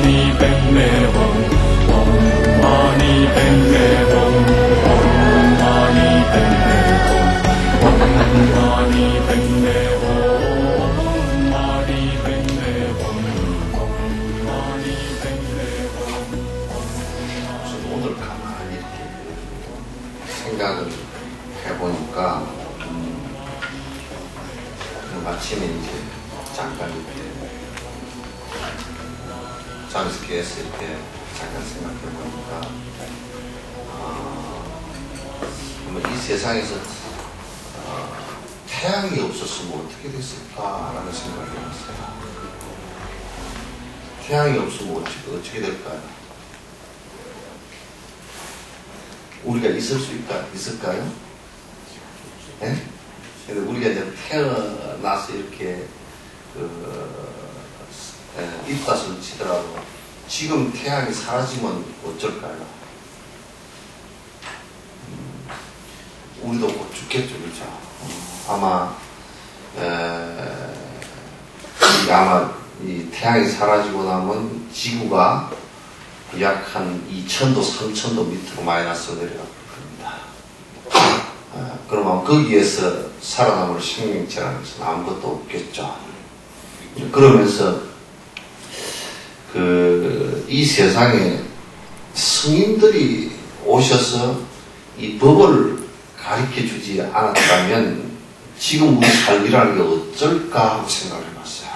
마니 백매 홈 마니 백매 홈 마니 백매 홈 마니 백매 홈 마니 백매 홈 마니 백매 홈. 오늘 가만히 이렇게 생각을 해보니까 마침에 이제 잠깐 이렇게 잠에서 깨었을 때 잠깐 생각해보니까 이 세상에서 태양이 없었으면 어떻게 됐을까라는 생각을 해봤어요. 태양이 없으면 어떻게 될까요? 우리가 있을 수 있을까요? 네? 근데 우리가 이제 태어나서 이렇게 입덧을 치더라도 지금 태양이 사라지면 어쩔까요? 우리도 곧 죽겠죠, 그렇죠? 아마 이 태양이 사라지고 나면 지구가 약 한 2,000도, 3,000도 밑으로 마이너스로 내려갈 겁니다. 그러면 거기에서 살아남을 생명체라는 것은 아무것도 없겠죠. 그러면서 이 세상에 스님들이 오셔서 이 법을 가르쳐 주지 않았다면 지금 우리 삶이라는 게 어쩔까 하고 생각을 해봤어요.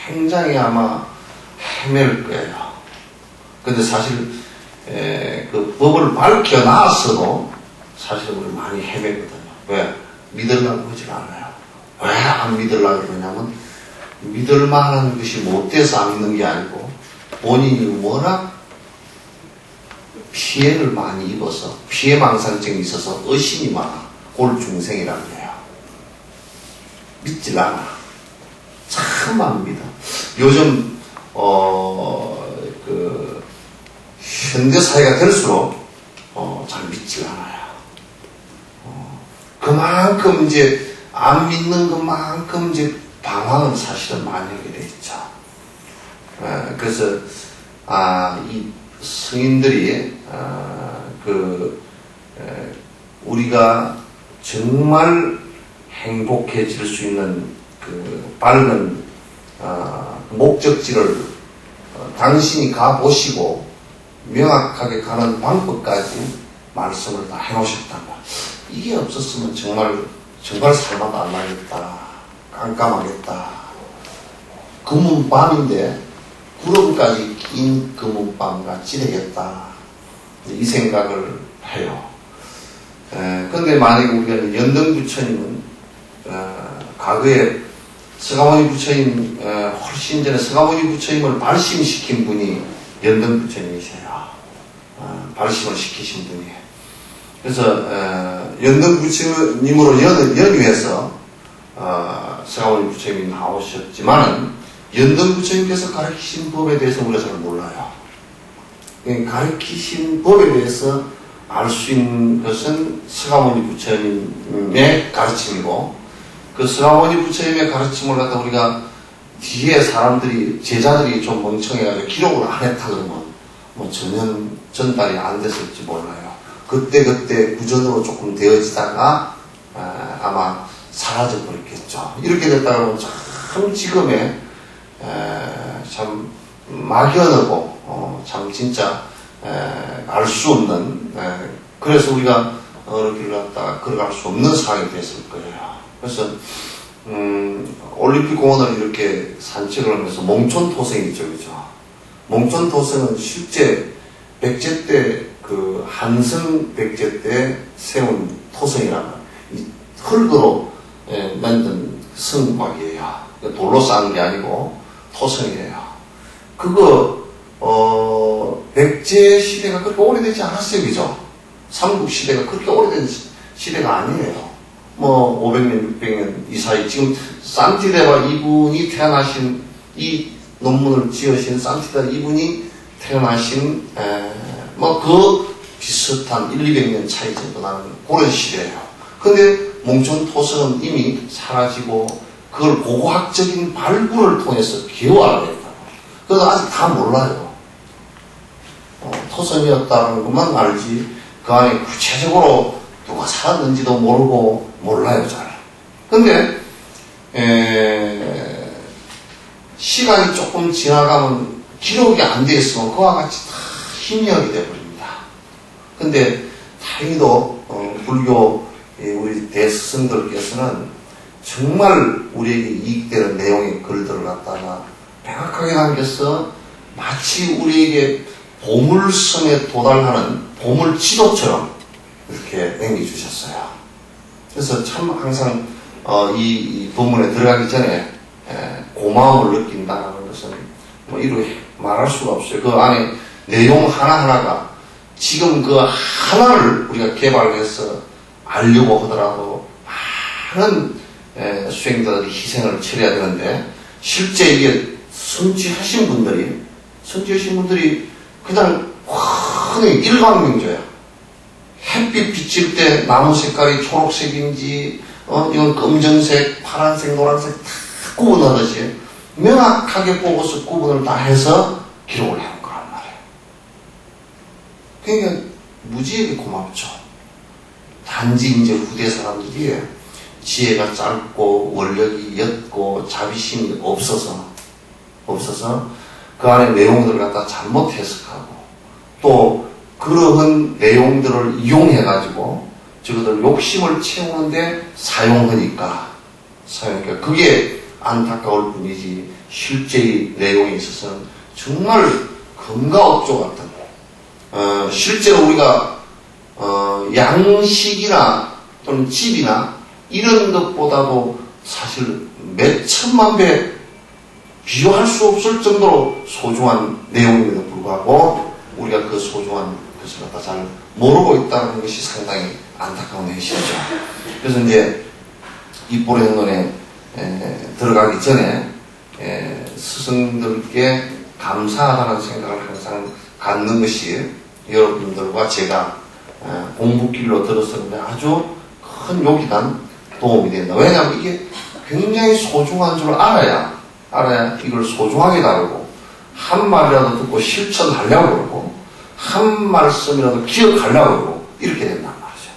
굉장히 아마 헤맬 거예요. 근데 사실 그 법을 밝혀놨어도 사실 우리 많이 헤매거든요. 왜? 믿으려고 하질 않아요. 왜 안 믿으려고 그러냐면 믿을 만한 것이 못 돼서 안 믿는 게 아니고 본인이 워낙 피해를 많이 입어서 피해망상증이 있어서 의심이 많아. 골중생이라는 거예요. 믿질 않아. 참 안 믿어. 요즘 현대사회가 될수록 잘 믿질 않아요. 그만큼 이제 안 믿는 것만큼 이제 방황은 사실은 많이 하게 돼 있죠. 그래서 이 성인들이 우리가 정말 행복해질 수 있는 그 밝은 목적지를 당신이 가보시고 명확하게 가는 방법까지 말씀을 다 해놓으셨단 말이에요. 이게 없었으면 정말 살맛 안 나겠다. 깜깜하겠다. 금은밤인데 구름까지 낀 금은밤같이 되겠다. 이 생각을 해요. 근데 만약에 우리가 연등 부처님은 과거에 서가모니 부처님 훨씬 전에 서가모니 부처님을 발심시킨 분이 연등 부처님이세요. 발심을 시키신 분이에요. 그래서 연등 부처님으로 연유해서 서가모니 부처님이 나오셨지만은 연등 부처님께서 가르치신 법에 대해서 우리가 잘 몰라요. 가르치신 법에 대해서 알 수 있는 것은 서가모니 부처님의 가르침이고, 그 서가모니 부처님의 가르침을 갖다 우리가 뒤에 제자들이 좀 멍청해가지고 기록을 안 했다 그러면 뭐 전혀 전달이 안 됐을지 몰라요. 그때 구전으로 조금 되어지다가 아마 사라져 버렸겠죠. 이렇게 됐다 그러면 참 지금의 참 막연하고 참 진짜 알 수 없는 그래서 우리가 어느 길을 갔다가 걸어갈 수 없는 상황이 됐을 거예요. 그래서 올림픽 공원을 이렇게 산책을 하면서 몽촌토성이죠, 그죠? 몽촌토성은 실제 백제 때 그 한성 백제 때 세운 토성이라는 이 흙으로 만든 성곽이에요. 돌로 쌓은 게 아니고 토성이에요. 그거 백제 시대가 그렇게 오래되지 않았어요, 그죠? 삼국 시대가 그렇게 오래된 시대가 아니에요. 뭐 500년, 600년 이 사이 지금 산티데바 이분이 태어나신 이 논문을 지으신 산티데바 이분이 태어나신 뭐 그 비슷한 200년 차이 정도 나는 그런 시대예요. 근데 몽촌토성은 이미 사라지고 그걸 고고학적인 발굴을 통해서 겨우 알아냈다. 그래도 아직 다 몰라요. 토성이었다는 것만 알지 그 안에 구체적으로 누가 살았는지도 모르고 몰라요, 잘. 근데 시간이 조금 지나가면 기록이 안 돼 있으면 그와 같이 다 희미하게 되어버립니다. 근데 다행히도 불교 우리 대스승들께서는 정말 우리에게 이익되는 내용의 글들을 갖다가 명확하게 남겨서 마치 우리에게 보물섬에 도달하는 보물 지도처럼 이렇게 남겨주셨어요. 그래서 참 항상 이 본문에 들어가기 전에 고마움을 느낀다는 것은 뭐 이렇게 말할 수가 없어요. 그 안에 내용 하나하나가 지금 그 하나를 우리가 개발해서 알려고 하더라도 많은 수행자들이 희생을 치러야 되는데 실제 이게 성취하신 분들이 그냥 흔히 일광명조야. 햇빛 비칠 때 나무 색깔이 초록색인지 이건 검정색, 파란색, 노란색 다 구분하듯이 명확하게 보고서 구분을 다 해서 기록을 해온 거란 말이에요. 그러니까 무지하게 고맙죠. 단지 이제 후대 사람들이 지혜가 짧고 원력이 옅고 자비심이 없어서 그 안에 내용들을 갖다 잘못 해석하고 또 그러한 내용들을 이용해가지고 저것들 욕심을 채우는데 사용하니까 그게 안타까울 뿐이지 실제의 내용에 있어서는 정말 금가옥조 같은 실제로 우리가 양식이나 또는 집이나 이런 것보다도 사실 몇 천만 배 비교할 수 없을 정도로 소중한 내용임에도 불구하고 우리가 그 소중한 것을 갖다 잘 모르고 있다는 것이 상당히 안타까운 현실이죠. 그래서 이제 이 보례행론에 들어가기 전에 스승들께 감사하다는 생각을 항상 갖는 것이 여러분들과 제가 공부길로 들었었는데 아주 큰 요기단 도움이 된다. 왜냐하면 이게 굉장히 소중한 줄 알아야 이걸 소중하게 다루고 한 말이라도 듣고 실천하려고 그러고 한 말씀이라도 기억하려고 그러고 이렇게 된단 말이죠.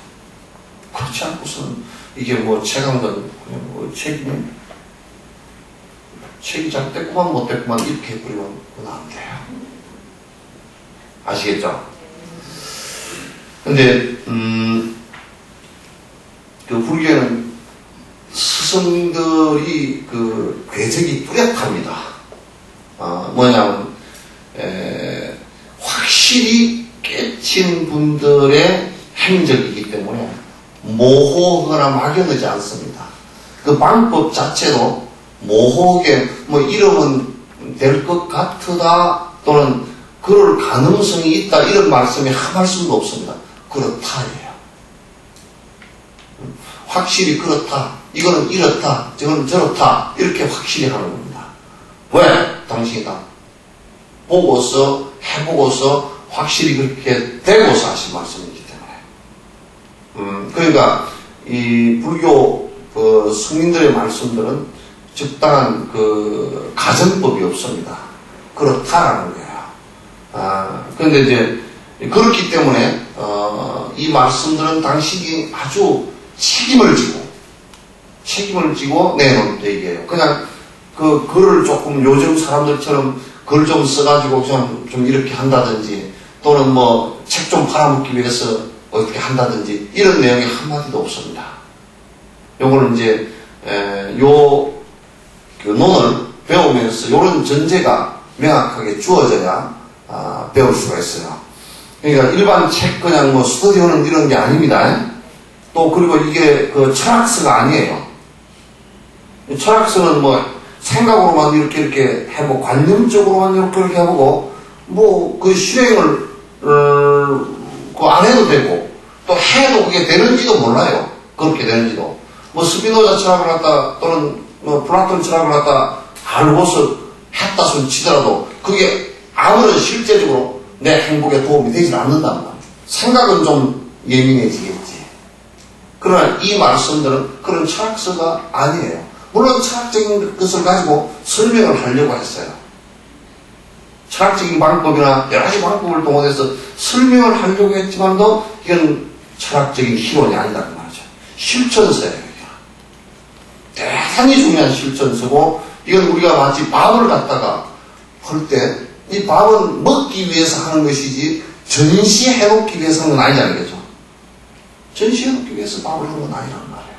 그렇지 않고서는 이게 뭐 책 한 권 뭐 책이 잘 됐구만 못 됐구만 이렇게 해버리면 그건 안 돼요. 아시겠죠? 근데 그 불교에는 스승들이 그 궤적이 뚜렷합니다. 뭐냐면 확실히 깨친 분들의 행적이기 때문에 모호하거나 막연하지 않습니다. 그 방법 자체도 모호하게 뭐 이러면 될 것 같으다 또는 그럴 가능성이 있다 이런 말씀이 한 말씀도 없습니다. 그렇다예요. 확실히 그렇다. 이거는 이렇다. 저거는 저렇다. 이렇게 확실히 하는 겁니다. 왜? 당신이 다 보고서 해보고서 확실히 그렇게 되고서 하신 말씀이기 때문에 그러니까 이 불교 그 스님들의 말씀들은 적당한 그 가정법이 없습니다. 그렇다라는 거예요. 그런데 이제 그렇기 때문에 이 말씀들은 당신이 아주 책임을 지고 내놓은 얘기예요. 그냥 그 글을 조금 요즘 사람들처럼 글 좀 써가지고 좀 이렇게 한다든지 또는 뭐 책 좀 팔아먹기 위해서 어떻게 한다든지 이런 내용이 한마디도 없습니다. 요거는 이제 그 논을 배우면서 요런 전제가 명확하게 주어져야 배울 수가 있어요. 그러니까 일반 책 그냥 뭐 스터디하는 이런 게 아닙니다. 또 그리고 이게 그 철학서가 아니에요. 철학서는 뭐 생각으로만 이렇게 해보고 관념적으로만 이렇게 해보고 뭐 그 실행을 그 안 해도 되고 또 해도 그게 되는지도 몰라요. 그렇게 되는지도 뭐 스피노자 철학을 갖다 또는 뭐 플라톤 철학을 갖다 알고서 했다 손 치더라도 그게 아무런 실제적으로 내 행복에 도움이 되질 않는단 말이에요. 생각은 좀 예민해지겠지. 그러나 이 말씀들은 그런 철학서가 아니에요. 물론 철학적인 것을 가지고 설명을 하려고 했어요. 철학적인 방법이나 여러 가지 방법을 동원해서 설명을 하려고 했지만도 이건 철학적인 희론이 아니라는 말이죠. 실천서예요. 대단히 중요한 실천서고, 이건 우리가 마치 밥을 갖다가 할 때 이 밥은 먹기 위해서 하는 것이지 전시해놓기 위해서 하는 건 아니잖아요. 그죠? 전시해놓기 위해서 밥을 하는 건 아니라는 말이에요.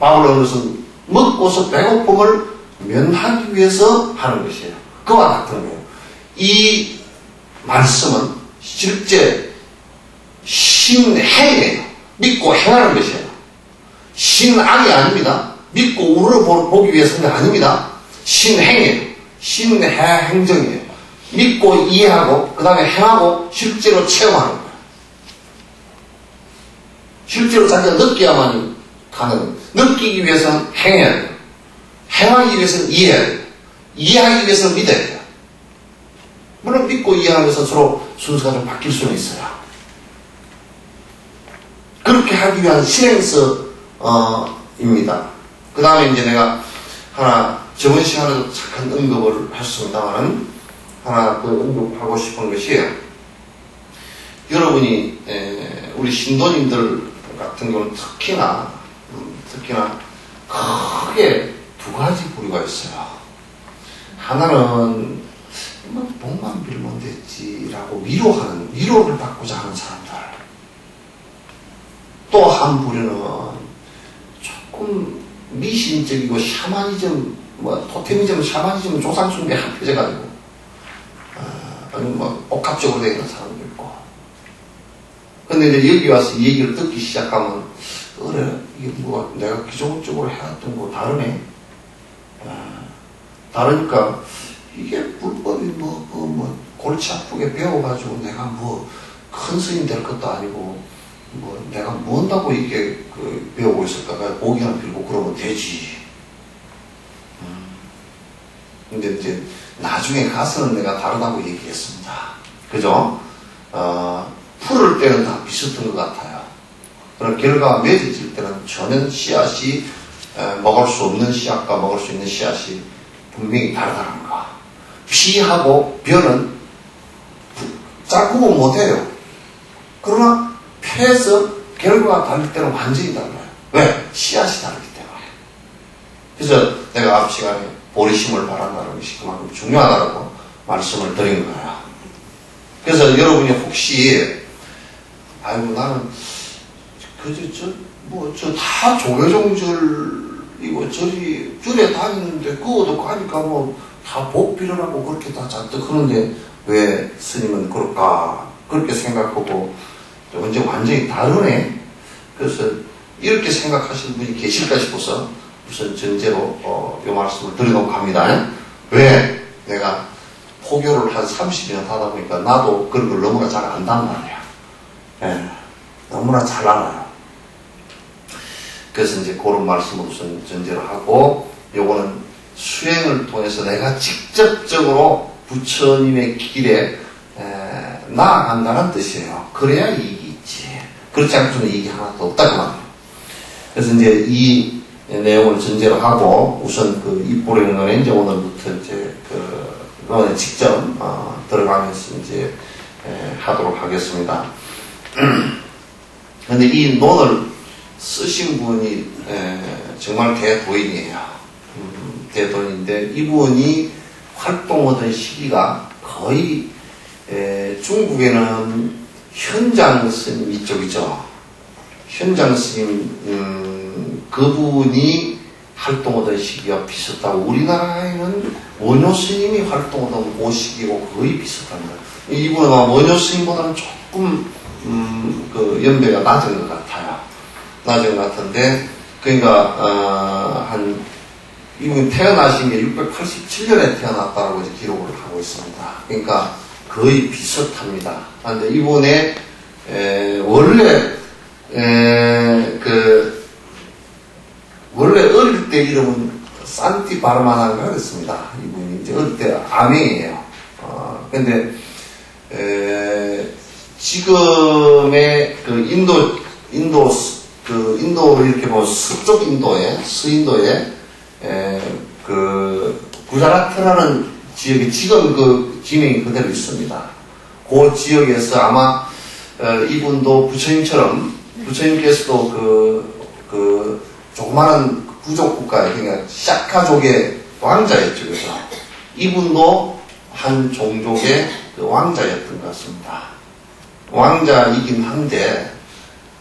밥을 하는 것은 먹고서 배고픔을 면하기 위해서 하는 것이에요. 그와 같은 거예요. 이 말씀은 실제 신행이에요. 믿고 행하는 것이에요. 신앙이 아닙니다. 믿고 우러보기 위해서 하는 게 아닙니다. 신행이에요. 신행정이에요. 믿고 이해하고 그 다음에 행하고 실제로 체험하는 거예요. 실제로 자기가 느껴야만 가능해요. 느끼기 위해서는 행해야 돼요. 행하기 위해서는 이해해야 돼요. 이해하기 위해서는 믿어야 돼요. 물론 믿고 이해하면서 서로 순서가 좀 바뀔 수는 있어요. 그렇게 하기 위한 실행서입니다. 그 다음에 이제 내가 하나 저번 시간에도 잠깐 언급을 했습니다만은 하나 더 언급하고 싶은 것이에요. 여러분이 우리 신도님들 같은 경우는 특히나 크게 두 가지 부류가 있어요. 하나는 뭐 복만 빌면 됐지라고 위로를 받고자 하는 사람들. 또 한 부류는 조금 미신적이고 샤머니즘, 토테미즘, 샤머니즘, 조상숭배 합해져가지고 아니면 복합적으로 되어 있는 사람도 있고. 근데 이제 여기 와서 이 얘기를 듣기 시작하면 그래, 이게 내가 기존적으로 해왔던 거 다르네. 다르니까 이게 불법이 골치 아프게 배워가지고 내가 큰 스님 될 것도 아니고 내가 뭔다고 이게 배우고 있을까? 고기나 빌고 그러면 되지. 근데 이제 나중에 가서는 내가 다르다고 얘기했습니다. 그죠? 풀을 때는 다 비슷한 것 같아요. 그런 결과가 맺어질 때는 전혀 씨앗이 먹을 수 없는 씨앗과 먹을 수 있는 씨앗이 분명히 다르다는 거. 피하고 벼는 잘 구분 못해요. 그러나 폐에서 결과가 다를 때는 완전히 달라요. 왜? 씨앗이 다르기 때문에. 그래서 내가 앞 시간에 보리심을 바란다는 것이 그만큼 중요하다고 말씀을 드린 거예요. 그래서 여러분이 혹시 아이고 나는 다 조계종절이고 절에 다니는데 그거도 가니까 다 복 빌어라고 그렇게 다 잔뜩 하는데 왜 스님은 그럴까 그렇게 생각하고 언제 완전히 다르네. 그래서 이렇게 생각하시는 분이 계실까 싶어서 우선 전제로 이 말씀을 드리도록 합니다. 왜? 내가 포교를 한 30년 하다 보니까 나도 그런 걸 너무나 잘 안단 말이야. 예, 너무나 잘 알아요. 그래서 이제 그런 말씀을 우선 전제로 하고 요거는 수행을 통해서 내가 직접적으로 부처님의 길에 나아간다는 뜻이에요. 그래야 이익이 있지. 그렇지 않고서는 이익이 하나도 없다고 말이에요. 그래서 이제 이 내용을 전제로 하고 우선 입보령론에 이제 오늘부터 이제 논에 직접 들어가면서 이제 하도록 하겠습니다. 근데 이 논을 쓰신 분이 정말 대도인이에요. 대도인인데 이분이 활동하던 시기가 거의 중국에는 현장 스님 이쪽이죠. 현장 스님 그분이 활동하던 시기가 비슷하고 우리나라에는 원효 스님이 활동하던 그 시기고 거의 비슷합니다. 이분은 원효 스님보다는 조금 연배가 낮은 것 같아요. 낮은 것 같은데 그러니까 이분이 태어나신 게 687년에 태어났다고 이제 기록을 하고 있습니다. 그러니까 거의 비슷합니다. 그런데 이분의 원래 어릴 때 이름은 산티 바르마나가 그랬습니다. 이분이 이제 어릴 때 아메이에요. 근데 지금의 인도 이렇게 보면 서쪽 인도에 서인도에 구자라트라는 지역이 지금 진행이 그대로 있습니다. 그 지역에서 아마 이분도 부처님처럼 부처님께서도 그 조그마한 부족 국가에 그러니까 샤카족의 왕자였죠. 그래서 이분도 한 종족의 그 왕자였던 것 같습니다. 왕자이긴 한데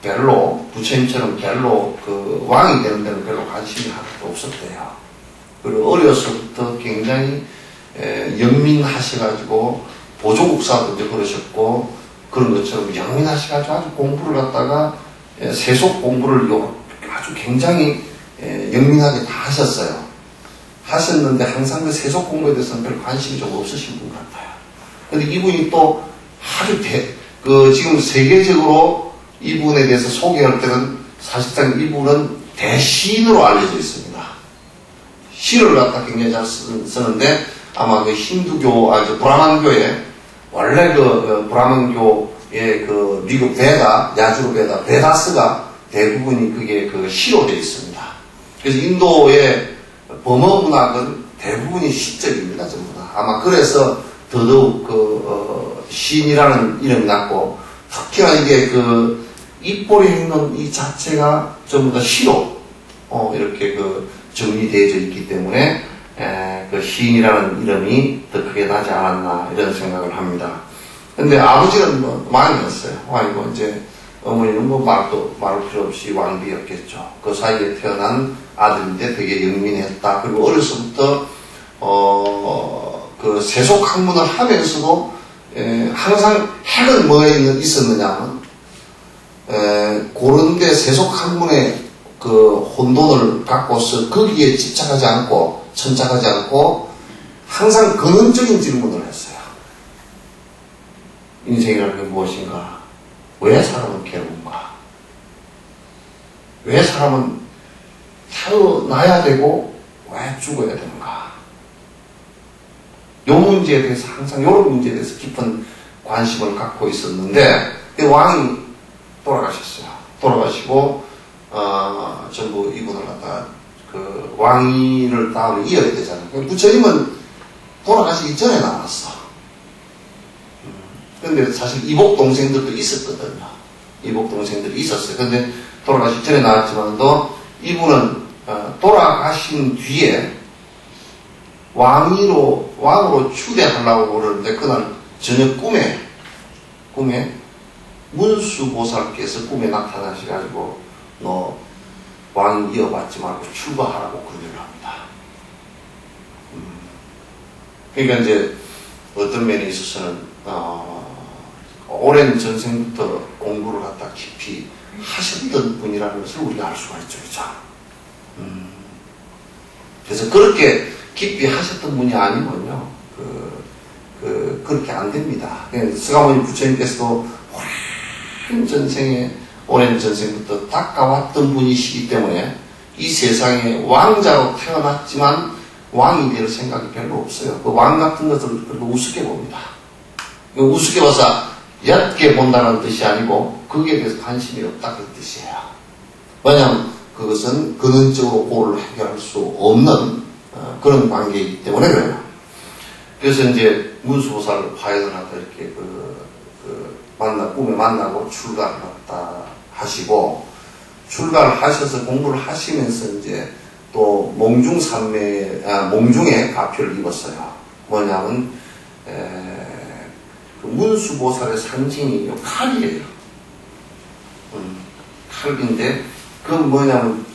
별로 부처님처럼 별로 그 왕이 되는 데는 별로 관심이 하나도 없었대요. 그리고 어려서부터 굉장히 영민하셔가지고 보조국사도 이제 그러셨고 그런 것처럼 영민하셔가지고 아주 공부를 갖다가 세속 공부를 아주 굉장히 영민하게 다 하셨어요. 하셨는데 항상 그 세속 공부에 대해서는 별 관심이 좀 없으신 분 같아요. 근데 이분이 또 아주 지금 세계적으로 이분에 대해서 소개할 때는 사실상 이분은 대시인으로 알려져 있습니다. 시를 갖다 굉장히 잘 쓰는데 아마 그 힌두교, 브라만교에 원래 브라만교의 그 미국 베다, 야주르 베다, 베다스가 대부분이 그게 그 시로 되어 있습니다. 그래서 인도의 범어 문학은 대부분이 시적입니다, 전부 다. 아마 그래서 더더욱 시인이라는 이름이 났고, 특히나 이게 입꼬리 행동 이 자체가 전부 다 시로, 이렇게 정리되어져 있기 때문에, 그 시인이라는 이름이 더 크게 나지 않았나, 이런 생각을 합니다. 근데 아버지는 왕이었어요. 왕이고, 이제, 어머니는 말할 필요 없이 왕비였겠죠. 그 사이에 태어난 아들인데 되게 영민했다. 그리고 어려서부터, 그 세속 학문을 하면서도, 항상 핵은 뭐에 있었느냐면, 그런데 세속 학문의 그 혼돈을 갖고서 거기에 집착하지 않고, 천착하지 않고, 항상 근원적인 질문을 했어요. 인생이라는 게 무엇인가? 왜 사람은 괴로운가? 왜 사람은 태어나야 되고 왜 죽어야 되는가? 이 문제에 대해서 항상 이런 문제에 대해서 깊은 관심을 갖고 있었는데 왕이 돌아가셨어요. 돌아가시고 전부 이분을 갖다 그 왕위를 다음에 이어야 되잖아요. 부처님은 돌아가시기 전에 나왔어. 근데 사실 이복 동생들도 있었거든요. 이복 동생들이 있었어요. 근데 돌아가시기 전에 나왔지만도 이분은 돌아가신 뒤에 왕으로 추대하려고 그러는데 그날 저녁 꿈에 문수보살께서 꿈에 나타나셔가지고 너 왕 이어받지 말고 출가하라고 권유를 합니다. 그러니까 이제 어떤 면에 있어서는 오랜 전생부터 공부를 갖다 깊이 하셨던 분이라는 것을 우리가 알 수가 있죠. 그죠? 그래서 그렇게 깊이 하셨던 분이 아니면요, 그렇게 안 됩니다. 스가모니 부처님께서도 오랜 전생부터 닦아왔던 분이시기 때문에 이 세상에 왕자로 태어났지만 왕이 될 생각이 별로 없어요. 그 왕 같은 것을 별로 우습게 봅니다. 우습게 봐서 얕게 본다는 뜻이 아니고 거기에 대해서 관심이 없다 그 뜻이에요. 왜냐하면 그것은 근원적으로 그걸 해결할 수 없는 그런 관계이기 때문에 그래요. 그래서 이제 문수보살 화연을 하다 이렇게 꿈에 만나고 출가를 했다 하시고 출가를 하셔서 공부를 하시면서 이제 또 몽중의 가표를 입었어요. 뭐냐면 그 문수보살의 상징이 칼이에요. 칼인데 그건 뭐냐면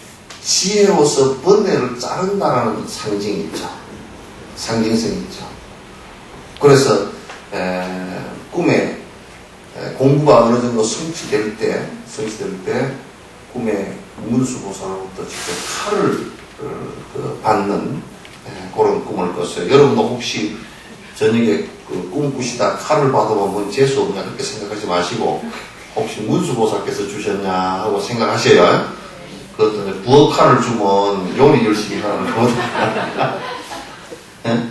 지혜로서 번뇌를 자른다라는 상징이 있죠. 상징성이 있죠. 그래서 꿈에 공부가 어느 정도 성취될 때 꿈에 문수보살로부터 직접 칼을 받는 그런 꿈을 꿨어요. 여러분도 혹시 저녁에 꿈 꾸시다 칼을 받아보면 뭔 재수 없냐 그렇게 생각하지 마시고 혹시 문수보살께서 주셨냐 하고 생각하셔요. 그것도 부엌칼을 주면 요리 열심히 하는 거거든요. 네?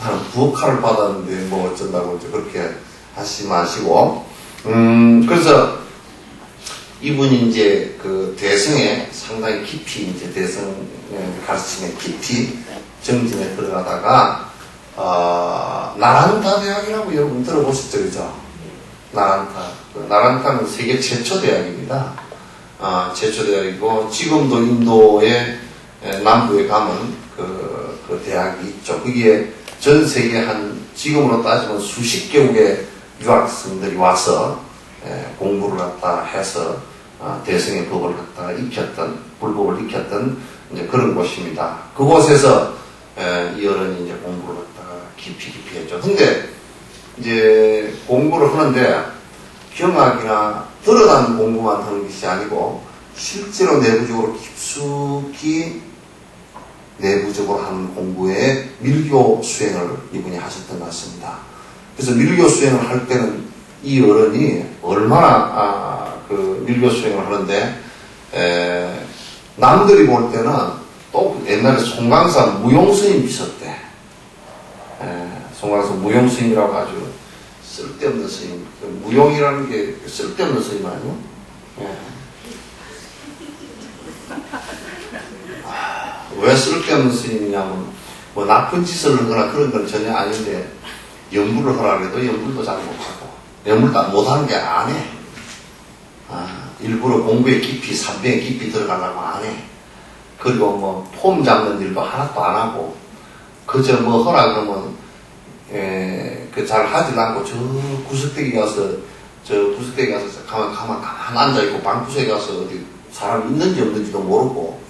나는 부엌칼을 받았는데 뭐 어쩐다고 이제 그렇게 하시지 마시고 그래서 이분이 이제 그 대승에 상당히 깊이 이제 대승 가르침에 깊이 정진에 들어가다가 나란타 대학이라고 여러분 들어보셨죠? 그죠? 나란타. 나란타는 세계 최초 대학입니다. 최초 대학이고, 지금도 인도의 남부에 가면 그 대학이 있죠. 거기에 전 세계 지금으로 따지면 수십 개국의 유학생들이 와서 공부를 갖다 해서 대승의 법을 갖다가 불법을 익혔던 이제 그런 곳입니다. 그곳에서 이 어른이 이제 공부를 갖다가 깊이 했죠. 근데 이제 공부를 하는데 경학이나 드러난 공부만 하는 것이 아니고 실제로 내부적으로 깊숙이 내부적으로 하는 공부에 밀교 수행을 이분이 하셨던 것 같습니다. 그래서 밀교 수행을 할 때는 이 어른이 얼마나 그 밀교 수행을 하는데 남들이 볼 때는 또 옛날에 송강산 무용스님 있었대. 송강산 무용스님이라고 아주 쓸데없는 스님. 무용이라는 게 쓸데없는 스님 아니에요? 왜 쓸데없는 스님이냐면 뭐 나쁜 짓을 하거나 그런 건 전혀 아닌데 연불을 하라 해도 연불도 잘 못하고 연불도 못하는 게 안 해. 일부러 공부에 깊이 삼배에 깊이 들어가려고 안 해. 그리고 뭐 폼 잡는 일도 하나도 안 하고 그저 뭐 하라 그러면 그 잘 하질 않고 저 구석대기 가서 가만 앉아있고 방구석에 가서 어디 사람 있는지 없는지도 모르고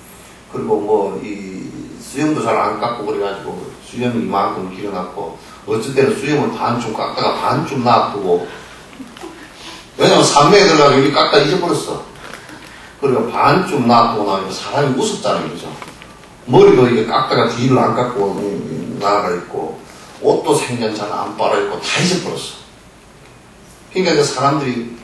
그리고 뭐 이 수염도 잘 안 깎고 그래가지고 수염이 이만큼 길어놨고 어쩔 때는 수염을 반쯤 깎다가 반쯤 놔두고 왜냐면 산매에 들어가서 여기 깎다 잊어버렸어. 그리고 반쯤 놔두고 나니까 사람이 무섭잖아요. 그죠? 머리도 이게 깎다가 뒤를 안 깎고 나가 있고 옷도 생전 잘 안 빨아입고 다 잊어버렸어. 그러니까 이제 사람들이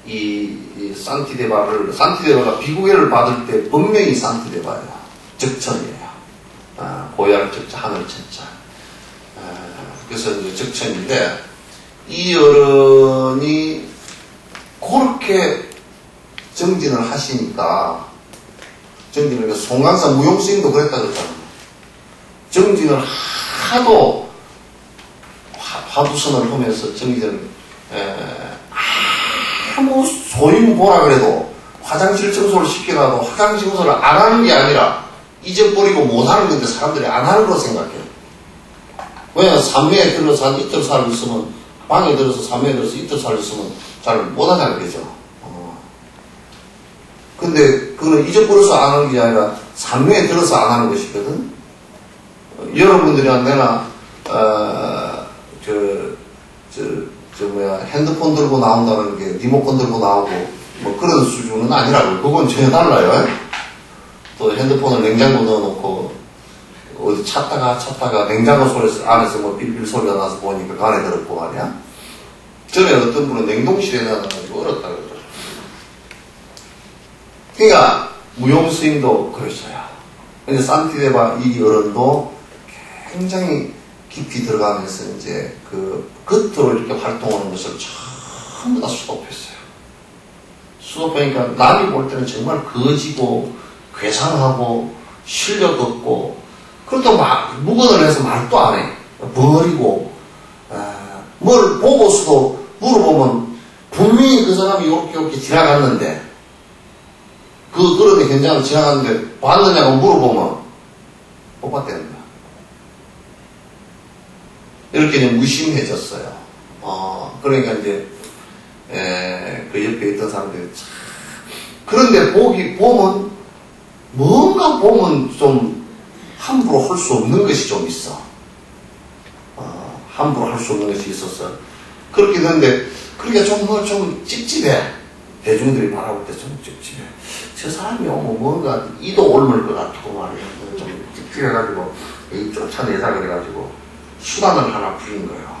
이 산티데바가 비구애를 받을 때 분명히 산티데바예요. 적천이에요. 고향 적자, 하늘 천자. 그래서 이제 적천인데, 이 어른이 그렇게 정진을 하시니까, 송강산 무용스님도 그랬다 그랬잖아요. 정진을 하도 화두선을 하면서 정진을, 아무 소임 보라 그래도 화장실 청소를 시켜놔도 화장실 청소를 안 하는 게 아니라 잊어버리고 못 하는 건데 사람들이 안 하는 거 생각해요. 왜냐면 산매에 들어서 한 이틀 살고 있으면 방에 들어서 산매에 들어서 이틀 살고 있으면 잘 못 하잖아요. 그죠? 근데 그거는 잊어버려서 안 하는 게 아니라 산매에 들어서 안 하는 것이거든. 여러분들이랑 내가 핸드폰 들고 나온다는 게 리모컨 들고 나오고 뭐 그런 수준은 아니라고요. 그건 전혀 달라요. 또 핸드폰을 냉장고 넣어놓고 어디 찾다가 냉장고 소리 안에서 뭐 빌빌 소리가 나서 보니까 그 안에 들었고 말이야. 전에 어떤 분은 냉동실에 넣어가지고 얼었다 그러더라고요. 그러니까 무용스님도 그랬어요. 근데 산티데바 이 어른도 굉장히 깊이 들어가면서 이제 그 겉으로 이렇게 활동하는 것을 전부 다 수도했어요. 수도하니까 남이 볼 때는 정말 거지고 괴상하고 실력 없고 그렇다고 묵언을 해서 말도 안 해. 버리고 뭘 보고서도 물어보면 분명히 그 사람이 이렇게 지나갔는데 그런데 현장을 지나갔는데 봤느냐고 물어보면 못 봤다는 거야. 이렇게 이제 무심해졌어요. 그러니까 이제, 그 옆에 있던 사람들이 참. 그런데 보면, 뭔가 보면 좀 함부로 할 수 없는 것이 좀 있어. 함부로 할 수 없는 것이 있었어. 그렇게 됐는데, 그러니까 좀 찝찝해. 대중들이 바라볼 때 좀 찝찝해. 저 사람이 오면 뭔가 이도 옮을 것 같고 말이야. 좀 찝찝해가지고, 쫓아내자 그래가지고, 수단을 하나 부린 거예요.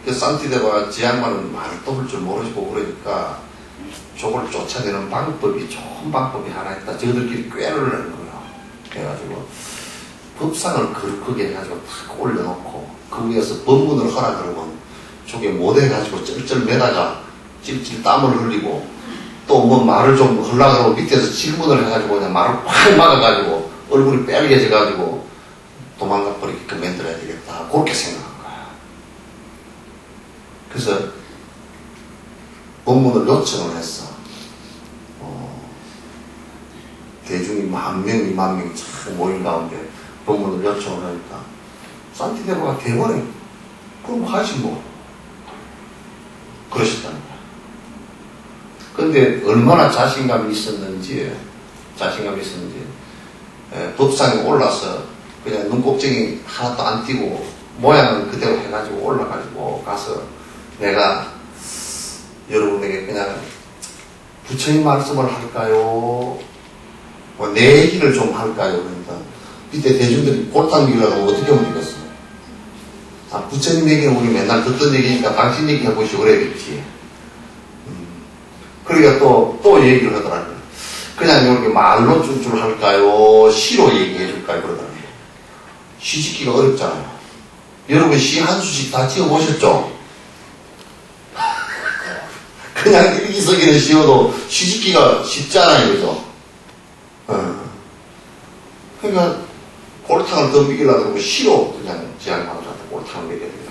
그 산티데바가 지 양반은 말을 떠볼 줄 모르고 그러니까 저걸 쫓아내는 방법이 좋은 방법이 하나 있다. 저들끼리 꾀를 내는 거예요. 그래가지고 법상을 걸크게 해가지고 탁 올려놓고 그 위에서 법문을 하라 그러면 저게 못해가지고 쩔쩔 매다가 찔찔 땀을 흘리고 또 뭐 말을 좀 하려고 하고 밑에서 질문을 해가지고 그냥 말을 확 막아가지고 얼굴이 빨개져가지고 도망가 버리게끔 만들어야 되겠다. 그렇게 생각한 거야. 그래서 법문을 요청을 했어. 대중이 10,000명, 20,000명이 참 모인 가운데 법문을 요청을 하니까 산티데바가 대번에 그럼 하지 뭐. 그러셨다는 거야. 근데 얼마나 자신감이 있었는지 법상에 올라서 그냥 눈곱쟁이 하나도 안 띄고 모양은 그대로 해가지고 올라가지고 가서 내가 여러분에게 그냥 부처님 말씀을 할까요? 뭐 내 얘기를 좀 할까요? 그러니까 밑에 대중들이 골탕 얘기라고 어떻게 하면 되겠어? 아, 부처님 얘기는 우리 맨날 듣던 얘기니까 당신 얘기 해보시고 그래야겠지. 그러니까 또 얘기를 하더라고요. 그냥 이렇게 말로 줄줄 할까요? 시로 얘기해 줄까요? 그러더라고요. 시 짓기가 어렵잖아요. 여러분 시 한 수씩 다 지어보셨죠? 그냥 일기서기는 씌워도 시 짓기가 쉽잖아요. 그죠? 그러니까 골탕을 더 먹이려고 하면 시로 그냥 지향하더라도 골탕을 먹여야 되겠다.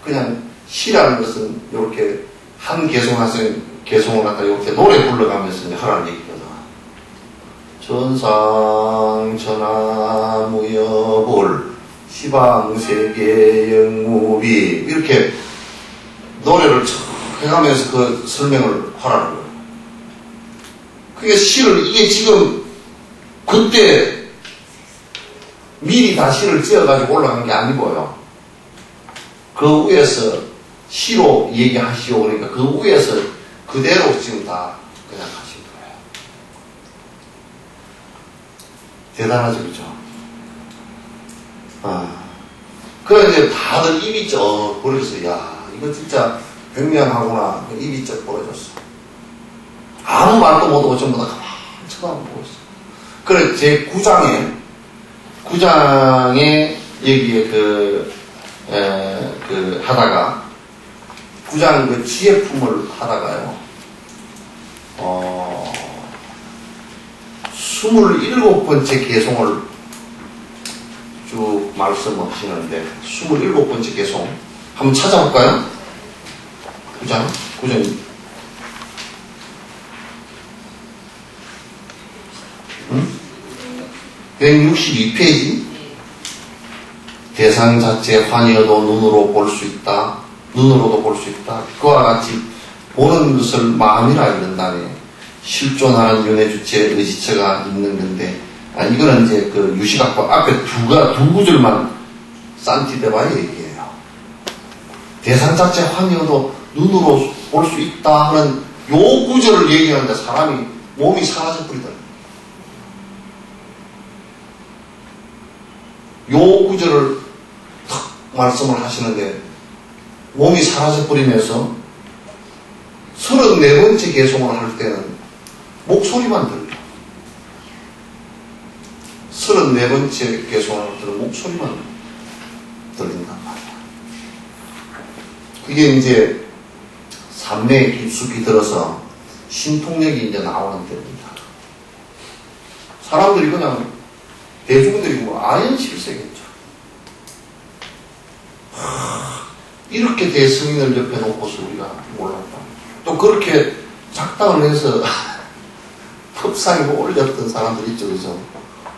그냥 시라는 것은 이렇게 한 개송을 갖다 이렇게 노래 불러가면서 이제 하라는 얘기거든. 전상 전하무여볼 시방세계 영무비 이렇게 노래를 쭉 해가면서 그 설명을 하라는 거예요. 그게 시를 이게 지금 그때 미리 다 시를 지어가지고 올라간 게 아니고요. 그 위에서 시로 얘기하시오. 그러니까 그 위에서 그대로 지금 다 그냥 하신 거예요. 대단하죠, 그죠? 그래, 이제 다들 입이 쩍 벌어졌어. 야, 이거 진짜 백명하구나. 입이 쩍 벌어졌어. 아무 말도 못하고 전부 다 가만히 쳐다보고 있어. 그래, 제 구장에 여기에 하다가, 구장 그 지혜품을 하다가요, 27번째 개송을 쭉 말씀하시는데, 27번째 개송. 한번 찾아볼까요? 구장. 162페이지. 대상 자체 환희여도 눈으로도 볼 수 있다. 그와 같이 보는 것을 마음이라 이른다네. 실존하는 윤회주체의 의지처가 있는 건데, 이거는 이제 그 유시각과 앞에 두 구절만 산티데바의 얘기예요. 대상 자체 환희여도 눈으로 볼 수 있다 하는 요 구절을 얘기하는데 사람이 몸이 사라져 버리더라고요. 요 구절을 탁 말씀을 하시는데 몸이 사라져 버리면서 34번째 개송을 할 때는 목소리만 들려. 34번째 개송을 할 때는 목소리만 들린단 말이야. 그게 이제 삼매에 깊숙이 들어서 신통력이 이제 나오는 때입니다. 사람들이 그냥 대중들이 뭐 아연실세겠죠. 이렇게 대승인을 옆에 놓고서 우리가 몰랐다. 또 그렇게 작당을 해서 법상에 올렸던 사람들 있죠, 그죠?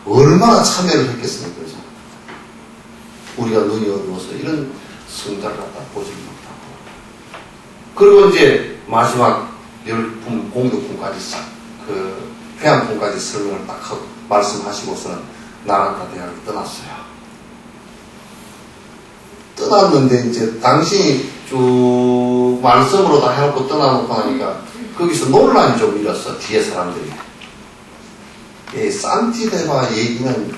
얼마나 참여를 했겠습니까, 그죠? 우리가 눈이 어두워서 이런 성자를 갖다 보지 못하고. 그리고 이제 마지막 열품, 공덕품까지 그 회양품까지 설명을 딱 하고 말씀하시고서는 나란타 대학을 떠났어요. 떠났는데 이제 당신이 쭉 말씀으로 다 해놓고 떠나놓고 하니까 거기서 논란이 좀 일었어. 뒤에 사람들이. 산티데바 얘기는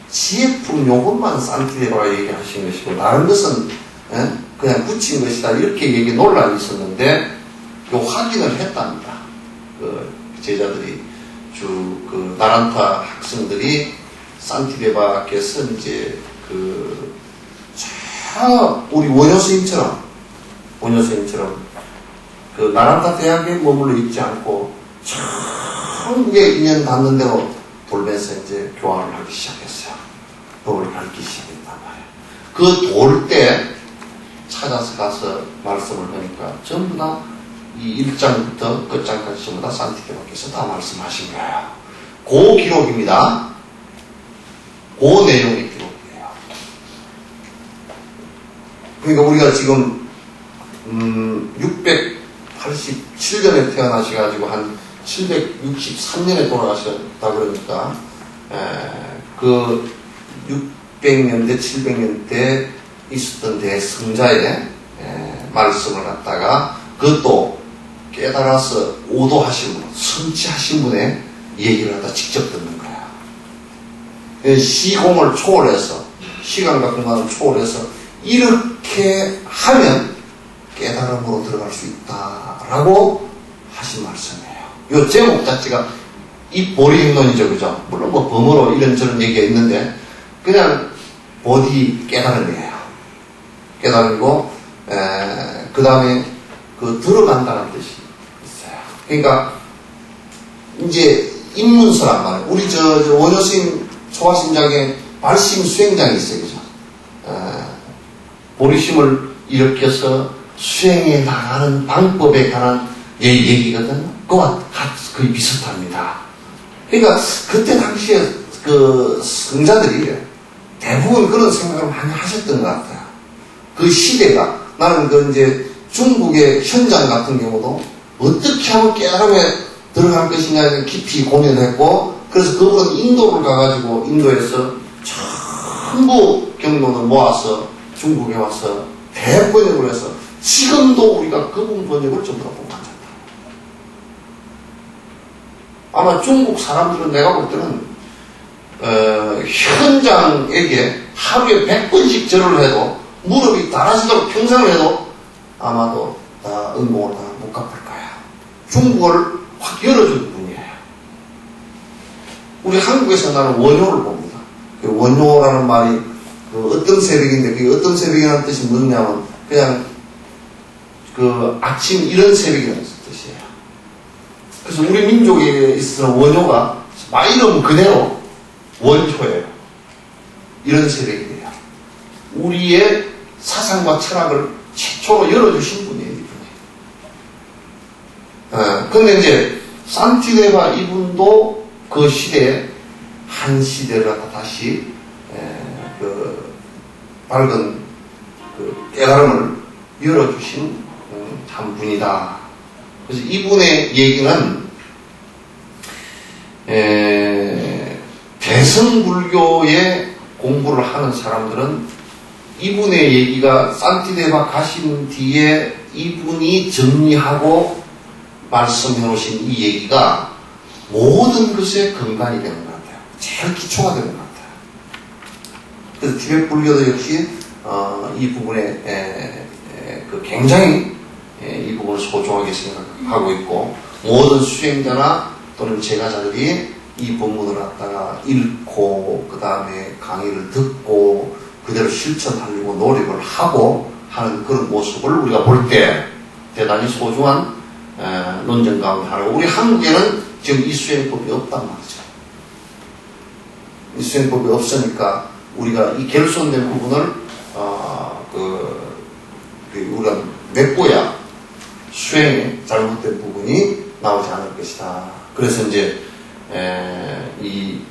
지혜품 요것만 산티데바가 얘기하신 것이고 다른 것은 그냥 붙인 것이다. 이렇게 논란이 있었는데 요 확인을 했답니다. 그 제자들이 그 나란타 학생들이 산티데바께서 이제 우리 원효 스님처럼 그 나란타 대학에 머물러 있지 않고 천국에 인연 닿는 대로 돌면서 이제 교화를 하기 시작했어요. 법을 가르치기 시작했단 말이에요. 그 돌 때 찾아서 가서 말씀을 하니까 전부 다 이 1장부터 끝장까지 전부 다 산티데바께서 다 말씀하신 거예요. 그 기록입니다. 그 내용의 기록이에요. 그러니까 우리가 지금 687년에 태어나셔가지고 한 763년에 돌아가셨다 그러니까 그 600년대 700년대 있었던 대성자의 말씀을 갖다가 그것도 깨달아서 오도하신 분, 성취하신 분의 얘기를 갖다 직접 듣는 거예요. 시공을 초월해서 시간과 공간을 초월해서 이렇게 하면 깨달음으로 들어갈 수 있다라고 하신 말씀이에요. 이 제목 자체가 입보리 행론이죠, 그죠? 물론 뭐 범어로 이런저런 얘기가 있는데 그냥 보디 깨달음이에요. 깨달음이고 그 다음에 그 들어간다는 뜻이 있어요. 그러니까 이제 입문서란 말이에요. 우리 원효 스님 초화심장에 말씀 수행장이 있어요, 그죠? 보리심을 일으켜서 수행해 나가는 방법에 관한 얘기거든요. 그와 거의 비슷합니다. 그러니까 그때 당시에 그 성자들이 대부분 그런 생각을 많이 하셨던 것 같아요. 그 시대가 나는 그 이제 중국의 현장 같은 경우도 어떻게 하면 깨달음에 들어갈 것이냐 깊이 고민을 했고 그래서 그분은 인도를 가가지고 인도에서 전부 경론을 모아서 중국에 와서 대번역을 해서 지금도 우리가 그분 번역을 전부 다 못 만졌다. 아마 중국 사람들은 내가 볼 때는 현장에게 하루에 100번씩 절을 해도 무릎이 달아지도록 평생을 해도 아마도 다 은공을 다 못 갚을 거야. 중국을 확 열어준 분이에요. 우리 한국에서 나는 원효를 봅니다. 그 원효라는 말이 그 어떤 새벽인데 그게 어떤 새벽이라는 뜻이 뭐냐면 그냥 그 아침 이런 새벽이라는 뜻이에요. 그래서 우리 민족에 있어서 원효가 말 이름 그대로 원효예요. 이런 새벽이에요. 우리의 사상과 철학을 최초로 열어주신 분이에요, 이분이. 근데 이제 산티데바 이분도 그 시대에 한 시대를 갖다 다시 그 밝은 그 깨달음을 열어주신 한 분이다. 그래서 이분의 얘기는 대성불교의 공부를 하는 사람들은 이분의 얘기가 산티데바 가신 뒤에 이분이 정리하고 말씀해 놓으신 이 얘기가 모든 것의 근간이 되는 것 같아요. 제일 기초가 되는 것 같아요. 그래서 티베트 불교도 역시 이 부분에 그 굉장히 이 부분을 소중하게 생각하고 있고 모든 수행자나 또는 제가자들이 이 본문을 갖다가 읽고 그 다음에 강의를 듣고 그대로 실천하려고 노력을 하고 하는 그런 모습을 우리가 볼 때 대단히 소중한 논쟁 가운데 하나고 우리 한국에는 지금 이 수행법이 없단 말이죠. 이 수행법이 없으니까 우리가 이 결손된 부분을 우리가 메꿔야 수행에 잘못된 부분이 나오지 않을 것이다. 그래서 이제 이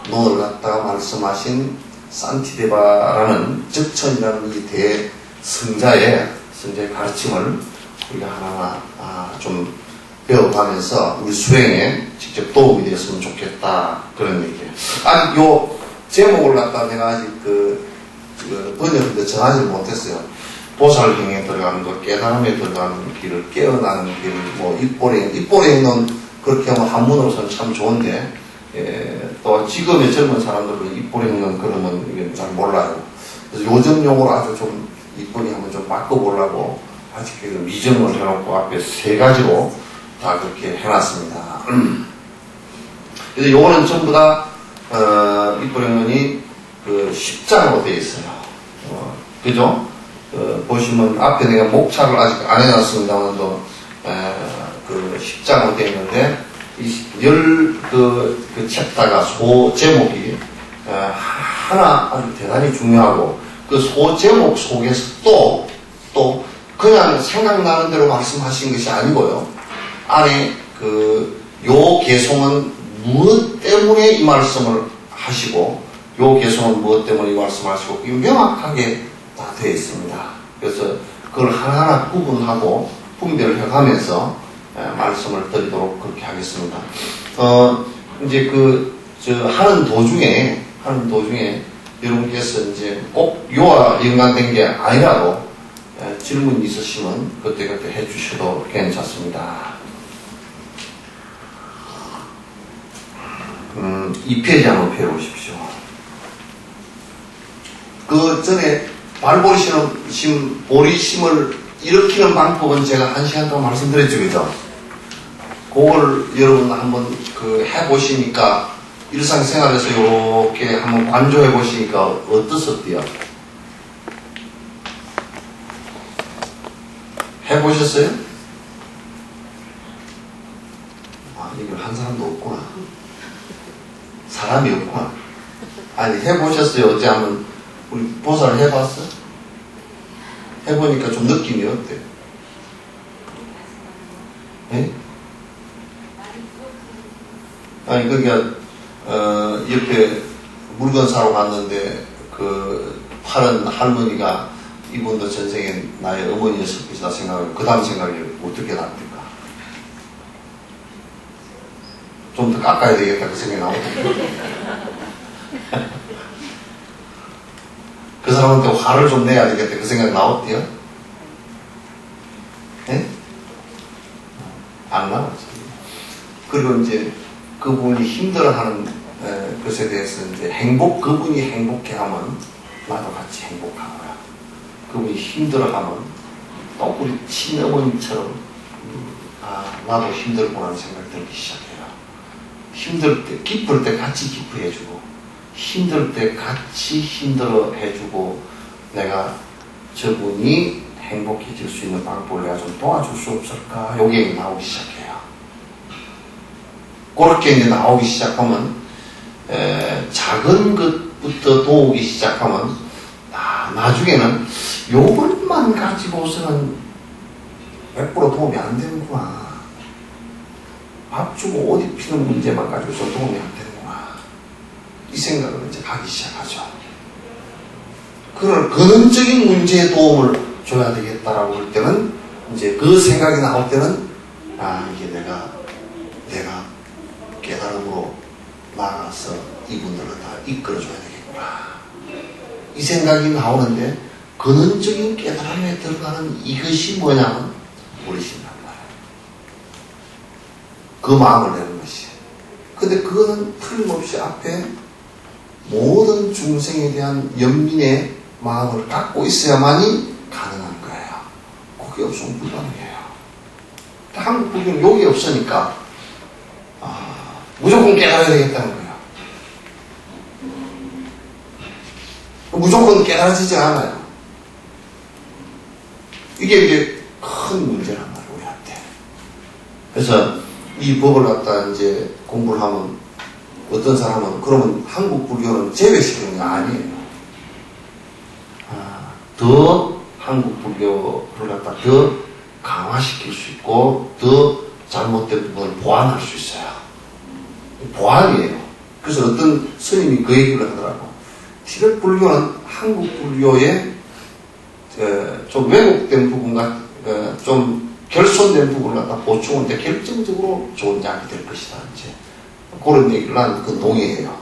논을 갖다가 말씀하신 산티데바라는 적천이라는 이 대성자의 가르침을 우리가 하나하나 좀 배워가면서 우리 수행에 직접 도움이 되었으면 좋겠다. 그런 얘기예요. 아니, 요 제목을 갖다가 내가 아직 번역인데 정하지 못했어요. 보살행에 들어가는 것, 깨달음에 들어가는 길을, 깨어나는 길, 뭐, 입보행은 그렇게 하면 한문으로서는 참 좋은데, 또 지금의 젊은 사람들은 입보행은 그러면 이게 잘 몰라요. 그래서 요즘 용어로 아주 좀 이쁘게 한번 좀 바꿔보려고 아직 미정을 해놓고 앞에 3가지로 다 그렇게 해놨습니다. 그래서 요거는 전부 다, 입보행이 그 10장으로 되어 있어요. 그죠? 보시면 앞에 내가 목차를 아직 안 해놨습니다만 그 10장으로 되어 있는데 그 챕터가 소 제목이 하나 아주 대단히 중요하고 그 소 제목 속에서 또 그냥 생각나는 대로 말씀하신 것이 아니고요. 안에 요 개송은 무엇 때문에 이 말씀을 하시고 요 개송은 무엇 때문에 이 말씀을 하시고 이게 명확하게 다 되어 있습니다. 그래서 그걸 하나하나 구분하고 분별을 해가면서 말씀을 드리도록 그렇게 하겠습니다. 이제 하는 도중에 여러분께서 이제 꼭 요와 연관된 게 아니라도 질문이 있으시면 그때그때 해주셔도 괜찮습니다. 2페이지 한번 펴보십시오. 그 전에 보리심을 일으키는 방법은 제가 1시간 동안 말씀드렸죠, 그죠? 그걸 여러분 한번 해보시니까 일상생활에서 이렇게 한번 관조해 보시니까 어떠셨대요? 해보셨어요? 이걸 한 사람도 없구나. 사람이 없구나. 아니, 해보셨어요? 어째 한번 우리 보살을 해봤어? 해보니까 좀 느낌이 어때? 네? 아니, 그러니까 옆에 물건 사러 갔는데 파는 할머니가 이분도 전생에 나의 어머니였을 것이다 생각을 그 다음 생각이 어떻게 납니까? 좀 더 깎아야 되겠다 그 생각이 나오거든요. 그 사람한테 화를 좀 내야 되겠다 그 생각이 나왔대요? 네? 안 나왔죠. 그리고 이제 그분이 힘들어하는 것에 대해서 이제 그분이 행복해하면 나도 같이 행복하고요. 그분이 힘들어하면 또 우리 친어머니처럼 나도 힘들구나 생각이 들기 시작해요. 힘들 때, 기쁠 때 같이 기뻐해주고 힘들 때 같이 힘들어해주고 내가 저분이 행복해질 수 있는 방법을 내가 좀 도와줄 수 없을까? 요게 나오기 시작해요. 그렇게 이제 나오기 시작하면 작은 것부터 도우기 시작하면 나중에는 요것만 가지고서는 100% 도움이 안 되는구나. 밥 주고 옷 입히는 문제만 가지고서 도움이 안 되는구나. 이 생각을 이제 하기 시작하죠. 그런 근원적인 문제에 도움을 줘야 되겠다라고 할 때는 이제 그 생각이 나올 때는 이게 내가 깨달음으로 나가서 이분들을 다 이끌어줘야 되겠구나. 이 생각이 나오는데 근원적인 깨달음에 들어가는 이것이 뭐냐면 보리심이란 말이에요. 그 마음을 내는 것이. 근데 그거는 틀림없이 앞에 모든 중생에 대한 연민의 마음을 갖고 있어야만이 가능한 거예요. 그게 없으면 불가능해요. 한국 불교는 욕이 없으니까 무조건 깨달아야 되겠다는 거예요. 무조건 깨달아지지 않아요. 이게 이제 큰 문제란 말이에요, 우리한테. 그래서 이 법을 갖다 이제 공부를 하면 어떤 사람은 그러면 한국 불교는 제외시키는 게 아니에요. 더 한국 불교를 갖다 더 강화시킬 수 있고 더 잘못된 부분을 보완할 수 있어요. 보완이에요. 그래서 어떤 스님이 그 얘기를 하더라고. 티베트 불교는 한국 불교의 좀 왜곡된 부분과 좀 결손된 부분을 갖다 보충하는데 결정적으로 좋은 약이 될 것이다. 이제 그런 얘기를 난 그 동의해요.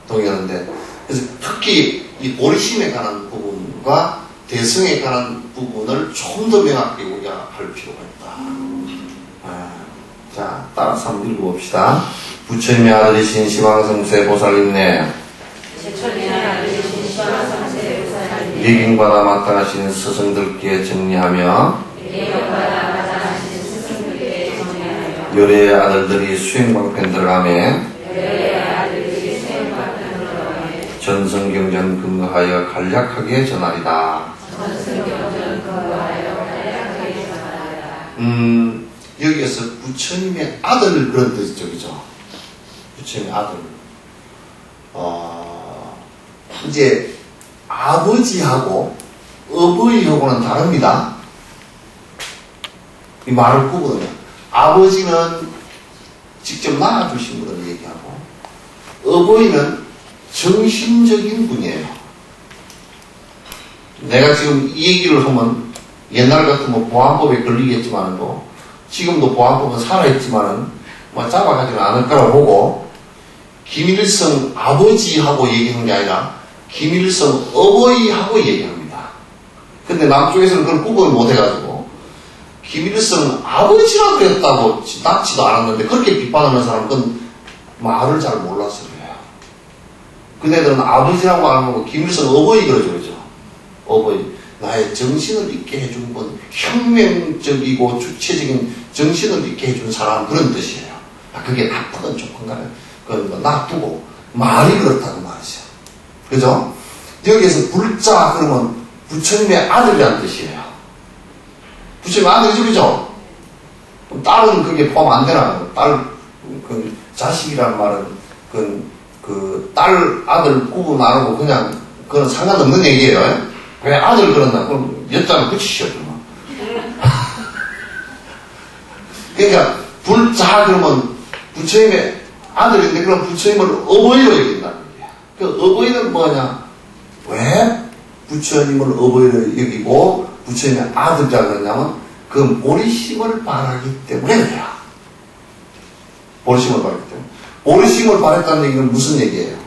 동의하는데 그래서 특히 이 보리심에 관한 부분과 대성에 관한 부분을 좀 더 명확하게 우리가 할 필요가 있다. 자, 따라서 한번 읽어봅시다. 부처님의 아들이신 시방성세 보살님네 예경받아 마땅하신 스승들께 정리하며 열의 아들들이 수행방편 들어가며 전성경전 근거하여 간략하게 전하리다. 여기에서 부처님의 아들 그런 뜻이죠, 그죠? 부처님의 아들. 이제 아버지하고 어버이하고는 다릅니다. 이 말을 구분하면 아버지는 직접 낳아주신 분을 얘기하고 어버이는 정신적인 분이에요. 내가 지금 이 얘기를 하면 옛날 같으면 보안법에 걸리겠지만도 지금도 보안법은 살아있지만은 뭐 잡아가지는 않을 거라고 보고 김일성 아버지하고 얘기하는 게 아니라 김일성 어버이하고 얘기합니다. 근데 남쪽에서는 그걸 구분을 못해가지고 김일성 아버지라고 그랬다고 납치도 않았는데 그렇게 비판하는 사람은 그건 말을 잘 몰라서 그래요. 그네들은 아버지라고 안 하고 김일성 어버이 그러죠, 그죠? 어버이. 나의 정신을 잊게 해준 건 혁명적이고 주체적인 정신을 잊게 해준 사람 그런 뜻이에요. 그게 나쁘건 좋건가는 그건 뭐 놔두고 말이 그렇다는 말이죠. 그죠? 여기에서 불자 그러면 부처님의 아들이라는 뜻이에요. 부처님의 아들이죠, 그죠? 그럼 딸은 그게 포함 안 되나? 딸, 그 자식이라는 말은 그 딸, 아들 구분 안 하고 그냥 그건 상관없는 얘기예요. 왜 아들 그런다? 그럼 여자는 붙이시오, 그러면. 그러니까 불자 그러면 부처님의 아들인데 그럼 부처님을 어버이로 여긴다는 거예요. 그 어버이는 뭐냐? 왜 부처님을 어버이로 여기고 부처님의 아들이라고 그러냐면 그 보리심을 바라기 때문에 그래요. 보리심을 바라기 때문에. 보리심을 바랬다는 얘기는 무슨 얘기예요?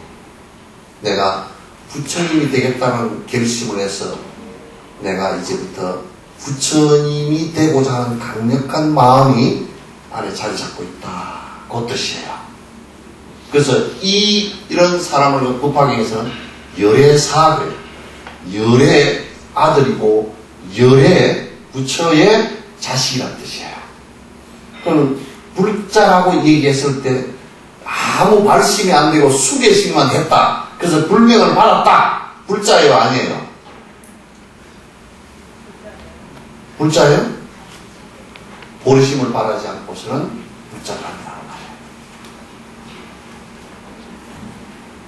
내가 부처님이 되겠다는 결심을 해서 내가 이제부터 부처님이 되고자 하는 강력한 마음이 안에 자리 잡고 있다. 그 뜻이에요. 그래서 이런 사람을 법화경에서는 열애사를 열애 아들이고 열애 부처의 자식이라는 뜻이에요. 그럼 불자라고 얘기했을 때 아무 발심이 안 되고 수계식만 했다. 그래서 불명을 받았다. 불자예요, 아니에요? 불자예요? 보리심을 바라지 않고서는 불자가 아니라는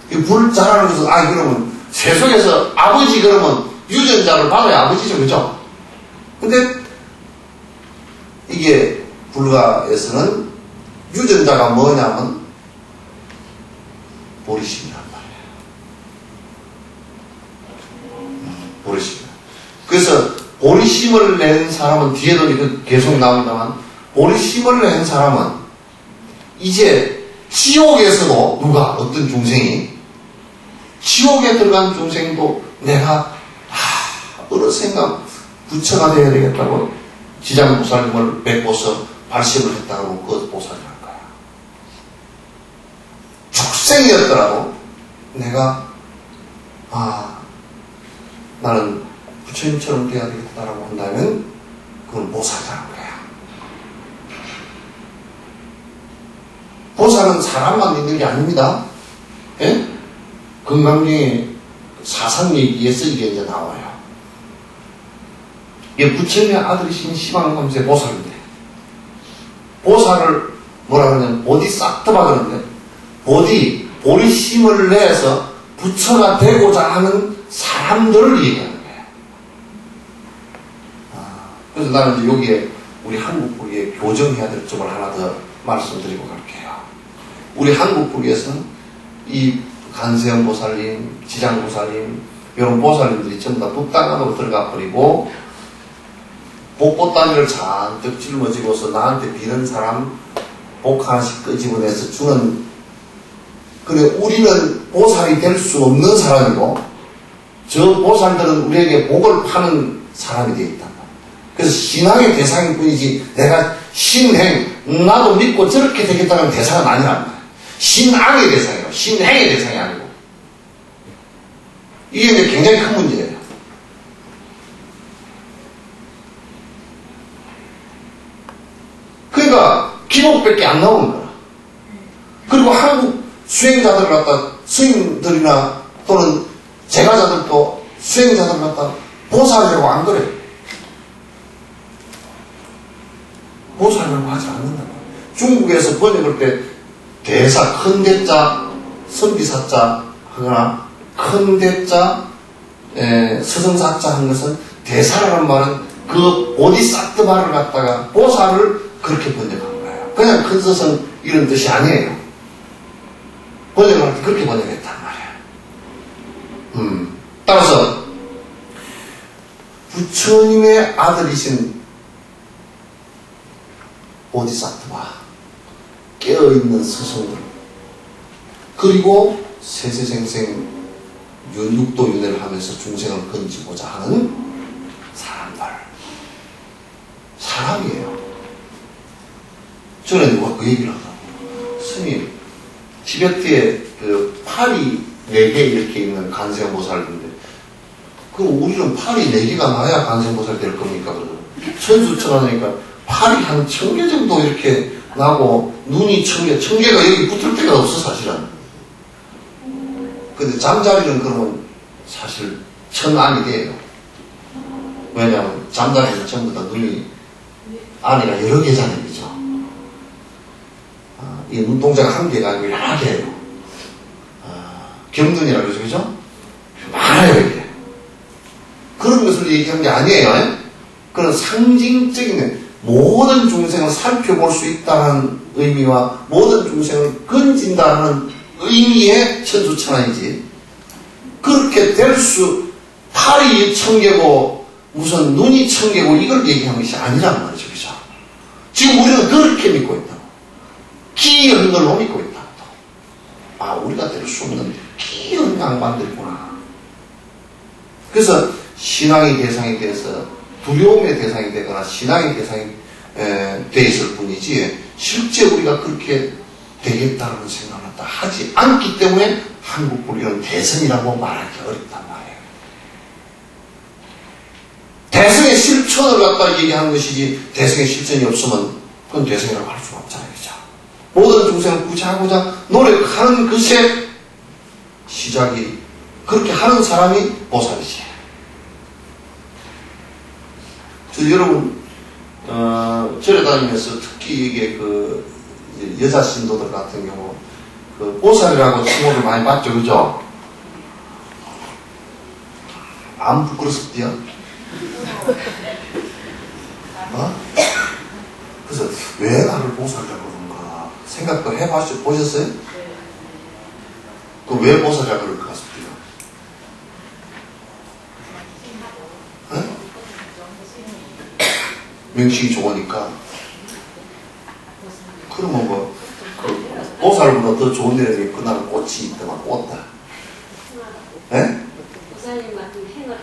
말이에요. 이 불자라는 것은, 그러면 세속에서 아버지 그러면 유전자를 받아야 아버지죠, 그죠? 근데 이게 불가에서는 유전자가 뭐냐면 보리심이란 말이에요. 보리심. 그래서 보리심을 낸 사람은 뒤에도 계속 나옵니다만 보리심을 낸 사람은 이제 지옥에서도 누가 어떤 중생이 지옥에 들어간 중생도 내가 어느 생각 부처가 되어야 되겠다고 지장보살님을 뵙고서 발심을 했다고 그 보살이란 거야. 축생이었더라도 내가 나는 부처님처럼 돼야 되겠다라고 한다면 그건 보살이라는 거야. 보살은 사람만 있는 게 아닙니다. 예? 건강경의 사상 얘기에서 이게 이제 나와요. 이게 부처님의 아들이신 시방삼세 보살인데 보살을 뭐라 그러냐면 보디사트바 그러는데 보리심을 내서 부처가 되고자 하는 사람들을 얘기하는 거예요. 그래서 나는 이제 여기에 우리 한국불교에 교정해야 될 점을 하나 더 말씀드리고 갈게요. 우리 한국불교에서는 이 간세음 보살님, 지장 보살님 이런 보살님들이 전부 다 북당으로 들어가 버리고 복꽃다미를 잔뜩 짊어지고서 나한테 비는 사람 복 하나씩 끄집어내서 주는. 그래 우리는 보살이 될 수 없는 사람이고 저 보살들은 우리에게 복을 파는 사람이 되어 있단 말이야. 그래서 신앙의 대상일 뿐이지 내가 신행 나도 믿고 저렇게 되겠다는 대상은 아니란 말이야. 신앙의 대상이에요. 신행의 대상이 아니고. 이게 이제 굉장히 큰 문제예요. 그러니까 기록밖에 안 나오는 거야. 그리고 한국 수행자들 갖다 스님들이나 또는 제가자들도 수행자들 갖다 보살이라고 안 그래. 보살이라고 하지 않는다. 중국에서 번역할 때 대사, 큰 대자, 선비사자 하거나 큰 대자, 서성사자 한 것은 대사라는 말은 그 보디사트바를 갖다가 보살을 그렇게 번역한 거예요. 그냥 큰 스승 이런 뜻이 아니에요. 번역할 때 그렇게 번역했단 말이에요. 따라서 부처님의 아들이신 보디사트바, 깨어있는 스승들, 그리고 세세생생 윤육도 윤회를 하면서 중생을 건지고자 하는 사람이에요. 전에 누가 그 얘기를 하더라고요. 스님, 티베트에 그 팔이 4개 이렇게 있는 간생보살인데, 그럼 우리는 팔이 4개가 나야 간생보살 될 겁니까? 천수천하니까 팔이 한 1000개 정도 이렇게 나고, 눈이 1000개가 여기 붙을 데가 없어, 사실은. 근데 잠자리는 그러면 사실 1000 안이 돼요. 왜냐하면 잠자리는 전부 다 눈이 안에가 여러 개잖아요, 그죠? 이 눈동자가 한 개가 아니고 여러 개예요. 경둔이라고 그러죠, 그죠? 많아요, 이게. 그런 것을 얘기하는 게 아니에요. 그런 상징적인 모든 중생을 살펴볼 수 있다는 의미와 모든 중생을 건진다는 의미의 천수천안이지. 그렇게 될 수, 팔이 1000개고 무슨 눈이 1000개고 이걸 얘기하는 것이 아니란 말이죠, 그죠? 지금 우리는 그렇게 믿고 있다고. 기이한 걸로 믿고 있다고. 아, 우리가 될 수 없는 기이한 양반들이구나. 그래서 신앙의 대상이 돼서 두려움의 대상이 되거나 신앙의 대상이 돼 있을 뿐이지, 실제 우리가 그렇게 되겠다는 생각을 하지 않기 때문에 한국 불교는 대승이라고 말하기 어렵단 말이에요. 대승의 실천을 갖다 얘기하는 것이지, 대승의 실천이 없으면 그건 대승이라고 할 수가 없잖아요, 그죠? 모든 중생을 구제하고자 노력하는 것의 시작이, 그렇게 하는 사람이 보살이지. 여러분, 절에 다니면서 특히 이게 그 여자 신도들 같은 경우, 그 보살이라고 칭호를 많이 받죠, 그죠? 안 부끄럽디요? 그래서 왜 나를 보살이라고 그러는가 생각도 보셨어요? 그 왜 보살이라고 그럴 것 같습니다. 명칭이 좋으니까. 그러면 뭐, 그 보살보다 더 좋은 일이 그날 꽃이 있다만 꽃다. 예? 보살님한테 행을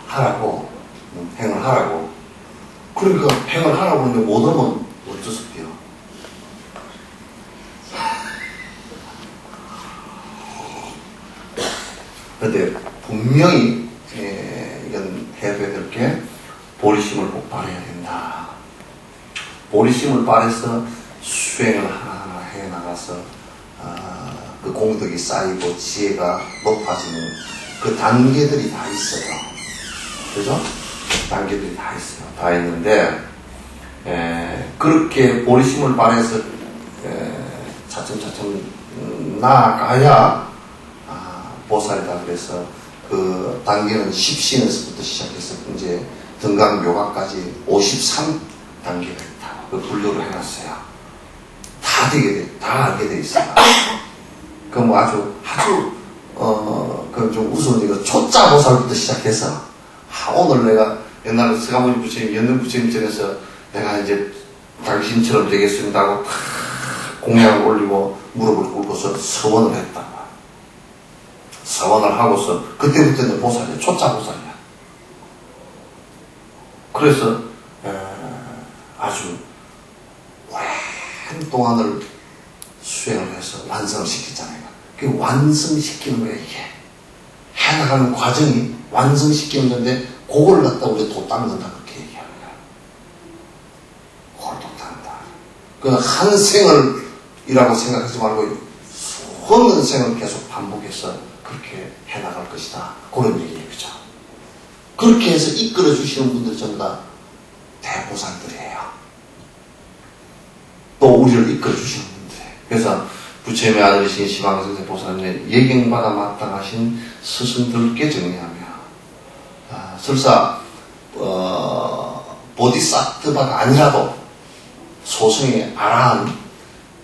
하라고. 행을 하라고. 그러니까 행을 하라고 하는데 못하면 어쩌습니까? 그런데 분명히 이건 해줘야 될 게 보리심을 꼭 발휘해야 된다. 보리심을 발휘해서 수행을 하나하나 해나가서 그 공덕이 쌓이고 지혜가 높아지는 그 단계들이 다 있어요. 그죠? 단계들이 다 있어요. 다 있는데 그렇게 보리심을 발휘해서 차츰차츰 나아가야 보살이다. 그래서 그 단계는 10신에서부터 시작해서 이제 등강묘가까지 53단계가 있다. 그 분류를 해놨어요. 다 알게 돼 있어요. 그 뭐 아주 그 좀 우스운 이거 초짜 보살부터 시작해서 오늘 내가 옛날에 서가모니 부처님, 연등 부처님 전에서 내가 이제 당신처럼 되겠습니다 하고 공약을 올리고 무릎을 꿇고서 서원을 했다. 서원을 하고서 그때부터는 보살이야. 초짜 보살이야. 그래서 아주 오랜 동안을 수행을 해서 완성을 시켰잖아요. 그 완성시키는 거예요, 이게. 해나가는 과정이 완성시키는 건데, 그걸 갖다 우리가 도 닦는다, 그렇게 얘기하는 거야. 그걸 도 닦는다. 그 한 생을이라고 생각하지 말고, 수없는 생을 계속 반복해서 그렇게 해나갈 것이다. 그런 얘기예요, 그죠? 그렇게 해서 이끌어 주시는 분들 전부 다 대보살들이에요. 우리를 이끌어주셨는데, 그래서 부처님의 아들이신 시방선생 보살님의 예경받아 마땅하신 스승들께 정리하며, 설사 보디사트바가 아니라도 소승의 아라한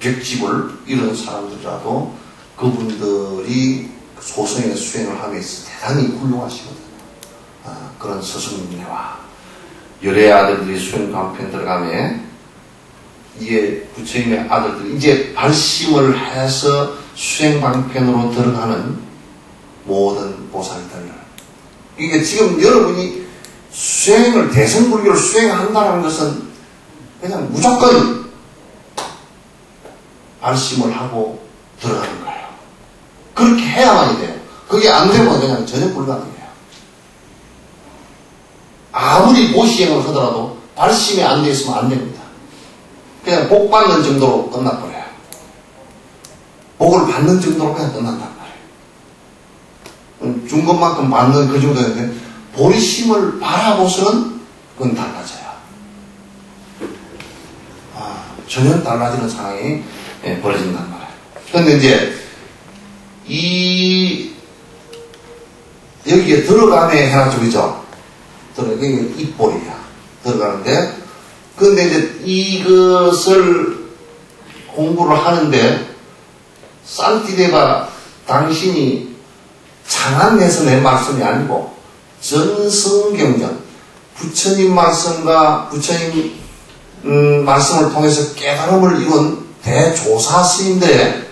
벽집을 이룬 사람들이라도 그분들이 소승의 수행을 하며 있어 대단히 훌륭하시거든요. 그런 스승님네와 열의 아들들이 수행 방편 들어가며, 이게 부처님의 아들들이 이제 발심을 해서 수행 방편으로 들어가는 모든 보살들, 이게 지금 여러분이 수행을, 대승불교를 수행한다는 것은 그냥 무조건 발심을 하고 들어가는 거예요. 그렇게 해야만이 돼요. 그게 안 되면 그냥 전혀 불가능해요. 아무리 보시행을 하더라도 발심이 안 돼 있으면 안 됩니다. 그냥 복 받는 정도로 끝나버려요. 복을 받는 정도로 그냥 끝난단 말이에요. 준 것만큼 받는 그 정도인데, 보리심을 바라보서는 그건 달라져요. 전혀 달라지는 상황이 벌어진단 말이에요. 그런데 이제 여기에 들어가네 해놨죠, 그죠? 그게 입볼이야. 들어가는데, 근데 이제 이것을 공부를 하는데, 산티데가 당신이 장안내서 낸 말씀이 아니고, 전성경전, 부처님 말씀과 부처님 말씀을 통해서 깨달음을 이룬 대조사 스님들의,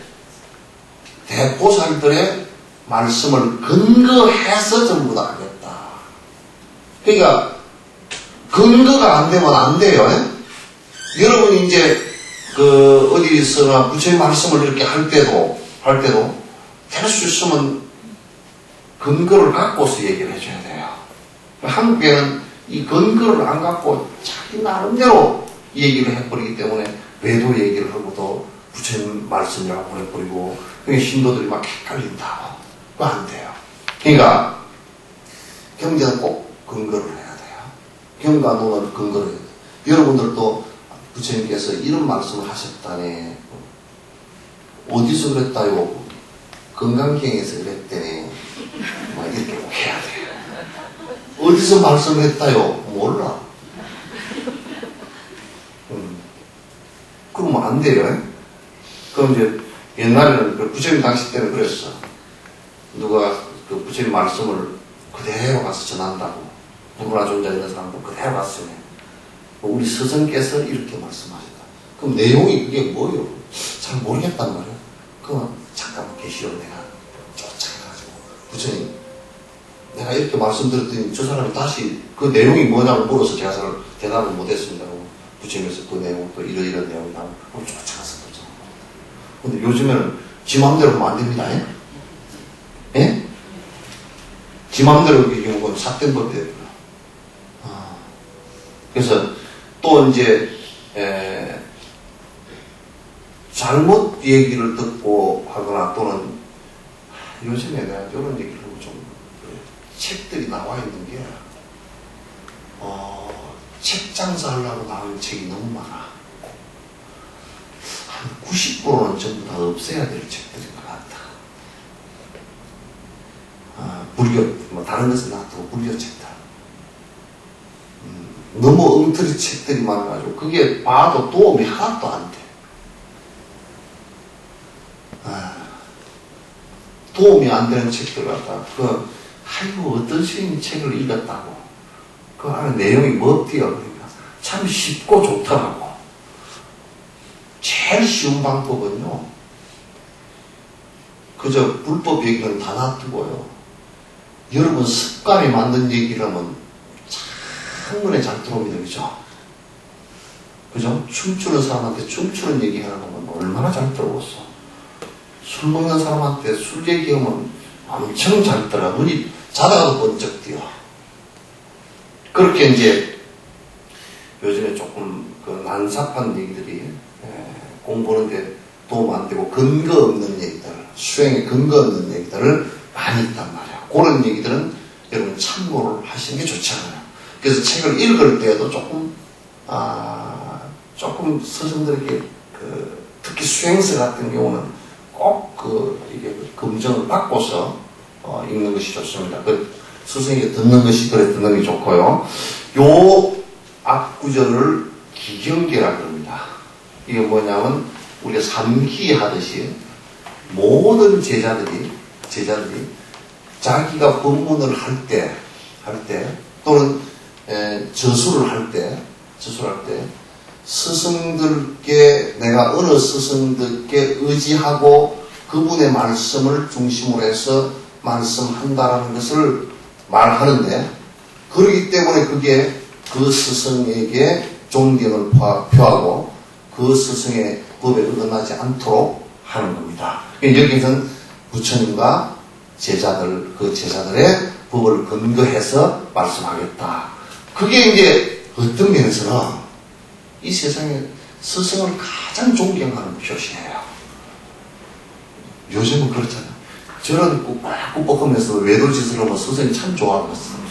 대보살들의 말씀을 근거해서 전부 다 하겠다. 그러니까 근거가 안 되면 안 돼요. 여러분이 이제 어디서나 부처님 말씀을 이렇게 할 때도 할 수 있으면 근거를 갖고서 얘기를 해줘야 돼요. 한국에는 이 근거를 안 갖고 자기 나름대로 얘기를 해버리기 때문에 외도 얘기를 하고도 부처님 말씀이라고 해버리고, 신도들이 막 헷갈린다고. 그거 안 돼요. 그러니까 경전은 꼭 근거를 해야 돼요. 경과론은 근거를 해야 돼요. 여러분들도 부처님께서 이런 말씀을 하셨다네. 어디서 그랬다요? 건강경에서 그랬대네. 막 이렇게 꼭 해야 돼요. 어디서 말씀했다요? 몰라. 그러면 안 돼요. 그럼 이제 옛날에는 부처님 당시 때는 그랬어. 누가 그 부처님 말씀을 그대로 가서 전한다고. 누구나 존재 있는 사람도 그대로 갔으면 우리 스승께서 이렇게 말씀하셨다. 그럼 내용이 그게 뭐예요? 잘 모르겠단 말이에요. 그럼 잠깐만 계시오. 내가 쫓아가가지고 부처님 내가 이렇게 말씀드렸더니 저 사람이 다시 그 내용이 뭐냐고 물어서 제가 잘 대답을 못했습니다. 부처님께서 그 내용 또 이런 내용이 나오고 쫓아가서 또 전하고. 근데 요즘에는 지 마음대로 하면 안 됩니다. 예? 지 마음대로 이게 경우는 삿된 법이에요. 그래서 또 이제 잘못 얘기를 듣고 하거나 또는 요즘에 내가 이런 얘기를 하고 좀 책들이 나와 있는 게 책 장사하려고 나온 책이 너무 많아. 한 90%는 전부 다 없애야 될 책들인 것 같다. 불교, 뭐 다른 것은 놔두고 불교 책들. 너무 엉터리 책들이 많아가지고 그게 봐도 도움이 하나도 안 돼. 도움이 안 되는 책들 갖다 아이고 어떤 스님이 책을 읽었다고 그 안에 내용이 뭐 없대요. 그러니까 참 쉽고 좋더라고. 제일 쉬운 방법은요, 그저 불법 얘기는 다 놔두고요, 여러분 습관에 맞는 얘기를 하면 한눈에 잘 들어옵니다. 그죠? 춤추는 사람한테 춤추는 얘기 하는 거면 얼마나 잘 들어오겠어. 술 먹는 사람한테 술 얘기하면 엄청 잘 들어. 눈이 자다가도 번쩍 뛰어. 그렇게 이제 요즘에 조금 그 난삽한 얘기들이 공부하는데 도움 안 되고 근거 없는 얘기들, 수행에 근거 없는 얘기들을 많이 있단 말이야. 그런 얘기들은 여러분 참고를 하시는 게 좋지 않아요. 그래서 책을 읽을 때에도 조금 스승들에게 특히 수행서 같은 경우는 꼭 이게 검증을 받고서 읽는 것이 좋습니다. 스승에게 듣는 것이 그래 듣는 게 좋고요. 요 앞구절을 기경계라고 합니다. 이게 뭐냐면 우리가 삼기 하듯이 모든 제자들이 자기가 법문을 할 때 또는 저수를 할 때 스승들께 내가 어느 스승들께 의지하고 그분의 말씀을 중심으로 해서 말씀한다라는 것을 말하는데, 그렇기 때문에 그게 그 스승에게 존경을 표하고 그 스승의 법에 어긋나지 않도록 하는 겁니다. 여기서는 부처님과 제자들의 법을 근거해서 말씀하겠다. 그게 이제 어떤 면에서는 이 세상에 스승을 가장 존경하는 표시예요. 요즘은 그렇잖아요. 저런 꾹꾹하면서 외도짓을 하면 스승이 참 좋아하거든요.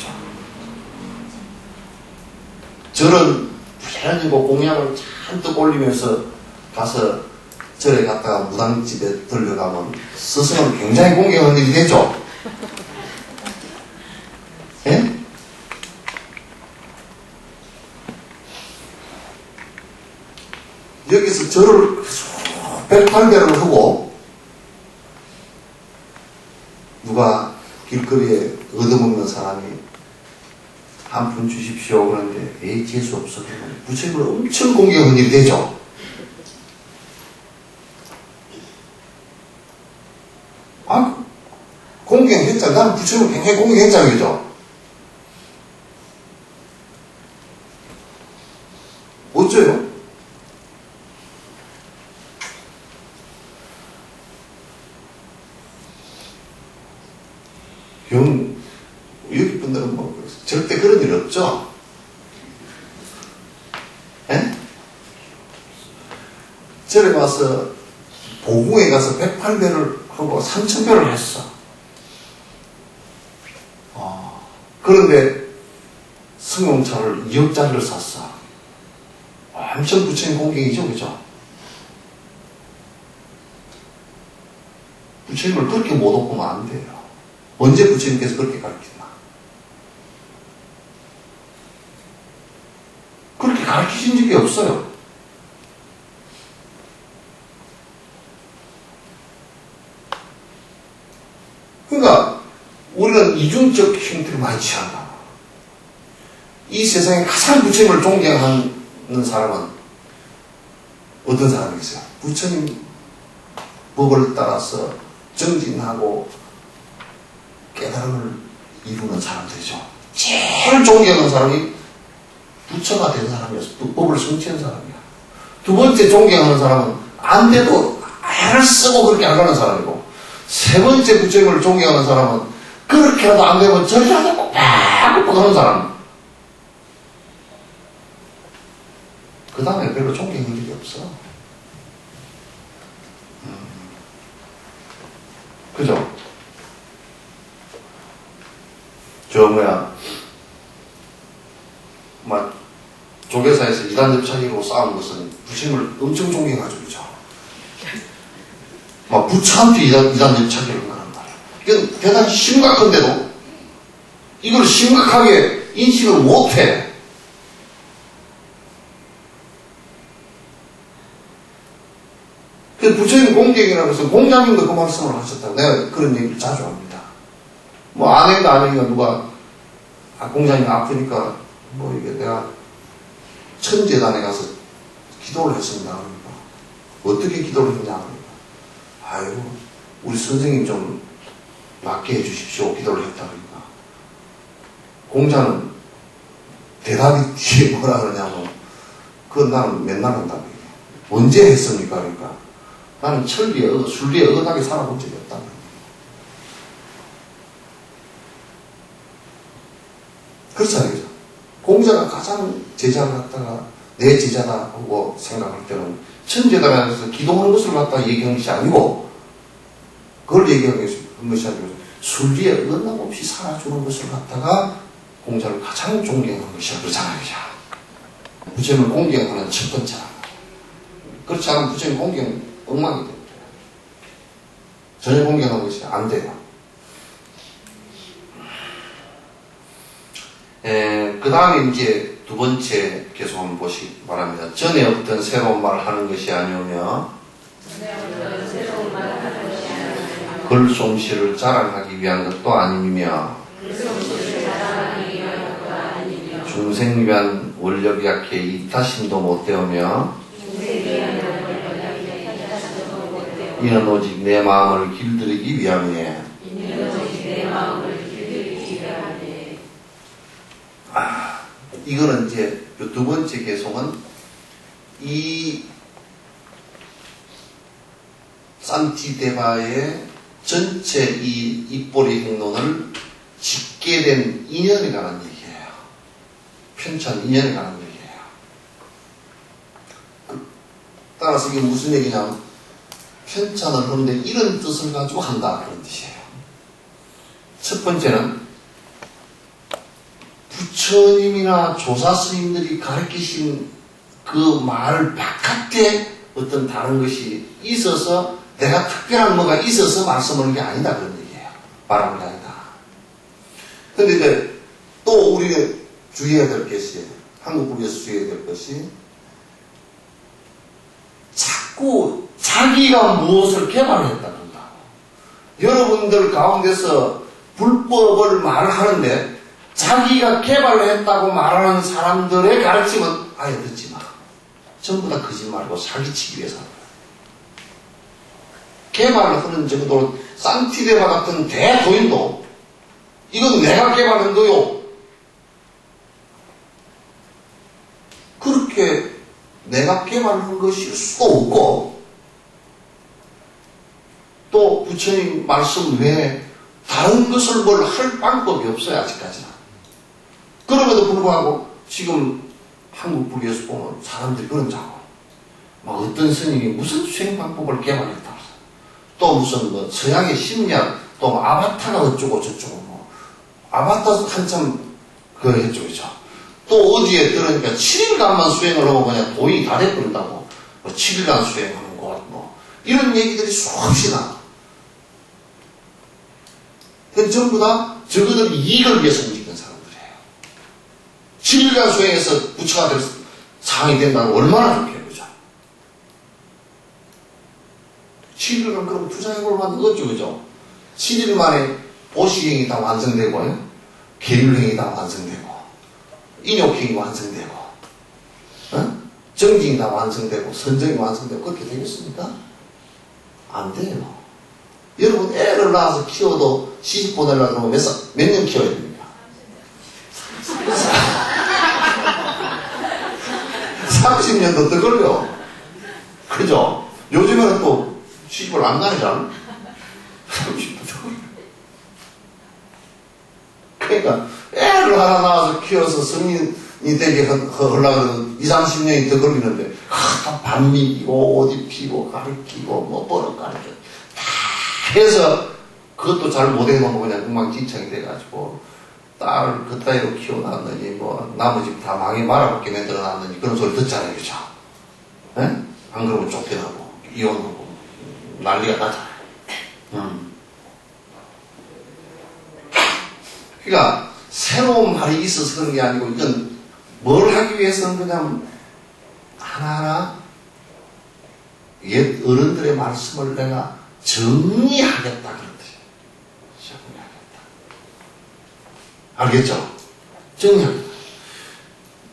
저런 부자연이고 공약을 잔뜩 올리면서 가서 절에 갔다가 무당집에 들려가면 스승은 굉장히 공경하는 일이 되죠. 예? 여기서 절을 108배를 하고 누가 길거리에 얻어먹는 사람이 한 푼 주십시오 그러는데 에이 재수 없어. 부처님을 엄청 공경하는 일이 되죠. 공경했잖아. 나는 부처님을 굉장히 공경했잖아. 그죠? 어째요? 여기 분들은 뭐 절대 그런 일 없죠? 예? 절에 와서 보궁에 가서 108배를 하고 3000배를 했어. 그런데 승용차를 2억짜리를 샀어. 엄청 부처님 공경이죠, 그죠? 부처님을 그렇게 못 얻으면 안 돼요. 언제 부처님께서 그렇게 가르치나? 그렇게 가르치신 적이 없어요. 그러니까 우리는 이중적 형태를 많이 취한다. 이 세상에 가장 부처님을 존경하는 사람은 어떤 사람이겠어요? 부처님 법을 따라서 정진하고 깨달음을 이루는 사람들이죠. 제일 존경하는 사람이 부처가 된 사람이었어. 법을 성취한 사람이야. 두 번째 존경하는 사람은 안 돼도 애를 쓰고 그렇게 안 가는 사람이고, 세 번째 부처님을 존경하는 사람은 그렇게라도 안 되면 저리라도 꼭꼭 하는 사람. 그 다음에 별로 존경할 일이 없어. 그죠? 조계사에서 이단접차기로 싸운 것은 부처님을 엄청 존경하죠, 그죠? 부처한테 이단접차기를 한다는 말이에요. 이건 대단히 심각한데도 이걸 심각하게 인식을 못해. 그래서 부처님 공경이라고 해서 공자님도 그 말씀을 하셨다고 내가 그런 얘기를 자주 합니다. 아내가 누가 공자님 아프니까 이게 내가 천재단에 가서 기도를 했습니다. 그러니까 어떻게 기도를 했냐 그러니까 우리 선생님 좀 낫게 해주십시오. 기도를 했다 그러니까 공자는 대답이 뒤에 뭐라 그러냐면 그건 나는 맨날 한다고 얘기해. 언제 했습니까? 그러니까 나는 순리에 어긋하게 살아본 적이 없다. 그렇잖아요. 그죠? 공자가 가장 제자를 갖다가 내 제자다 하고 생각할 때는 천재단에서 기도하는 것을 갖다가 얘기하는 것이 아니고, 그걸 얘기하는 것이 아니고 순리에 어긋남없이 살아주는 것을 갖다가 공자를 가장 존경하는 것이야. 그렇잖아요. 그죠? 부처님을 공경하는 첫 번째라. 그렇지 않으면 부처님 공경 엉망이 됩니다. 전혀 공경하는 것이 안 돼요. 그 다음에 이제 두 번째 계속 한번 보시기 바랍니다. 전에 어떤 새로운 말을 하는 것이 아니오며 글솜씨를 자랑하기 위한 것도 아니며 중생 위한 원력이 약해 이타심도 못되오며 이는 오직 내 마음을 길들이기 위함이에요. 이거는 이제 두 번째 개송은 이 산티데바의 전체 이 입보리 행론을 짓게 된 인연에 관한 얘기예요. 편찬 인연에 관한 얘기예요. 따라서 이게 무슨 얘기냐면 편찬을 하는데 이런 뜻을 가지고 한다 그런 뜻이에요. 첫 번째는 부처님이나 조사스님들이 가르치신 그 말 바깥에 어떤 다른 것이 있어서 내가 특별한 뭐가 있어서 말씀하는 게 아니다 그런 얘기예요. 말하는 게 아니다. 근데 이제 또 우리가 주의해야 될 것이 한국국에서 주의해야 될 것이 자꾸 자기가 무엇을 개발했다는 거. 여러분들 가운데서 불법을 말하는데 자기가 개발했다고 말하는 사람들의 가르침은 아예 듣지 마. 전부 다 거짓말이고 사기치기 위해서 하는 거야. 개발을 하는 정도로 산티데바 같은 대도인도 이건 내가 개발한 거요. 그렇게 내가 개발한 것일 수도 없고 또 부처님 말씀 외에 다른 것을 뭘 할 방법이 없어요. 아직까지는. 그럼에도 불구하고 지금 한국 불교에서 보면 사람들이 그런 자고 막 어떤 스님이 무슨 수행 방법을 개발했다. 또 무슨 뭐 서양의 심리학 또 뭐 아바타가 어쩌고 저쩌고 뭐 아바타 한참 그 했죠. 또 어디에 들으니까 7일간만 수행을 하고 그냥 도인이 다 돼버린다고 뭐 7일간 수행하는 것 뭐 이런 얘기들이 수없이 나. 그 전부 다 저거들 이익을 위해서 움직이는 사람들이에요. 7일간 수행해서 부처가 될 상황이 된다면 얼마나 좋겠어요. 그죠? 7일간 그럼 투자해볼 만한 거죠. 그죠? 7일 만에 보시행이 다 완성되고요. 계율행이 다 완성되고 인욕행이 완성되고 정징이 다 완성되고 선정이 완성되고 그렇게 되겠습니까? 안 돼요. 여러분 애를 낳아서 키워도 시집 보내려고 그러면 몇 년 키워야 됩니까? 30년도 더 걸려. 그죠? 요즘에는 또 시집을 안 가잖아. 30년도 더 걸려. 그러니까 애를 하나 낳아서 키워서 성인이 되게 하려면 20, 30년이 더 걸리는데 밥 먹이고 옷 입히고 가르치고 뭐 버릇 가르치고 해서 그것도 잘 못해놓으면 그냥 엉망진창이 돼가지고 딸을 그따위로 키워놨느니 뭐 나머지 다 망해 말아먹게 만들어놨느니 그런 소리 듣잖아요. 그죠? 에? 안 그러면 쫓겨나고 이혼하고 난리가 나잖아요. 그러니까 새로운 말이 있어서 그런 게 아니고 이건 뭘 하기 위해서는 그냥 하나하나 옛 어른들의 말씀을 내가 정리하겠다 그런 뜻이에요. 정리하겠다. 알겠죠? 정리하겠다.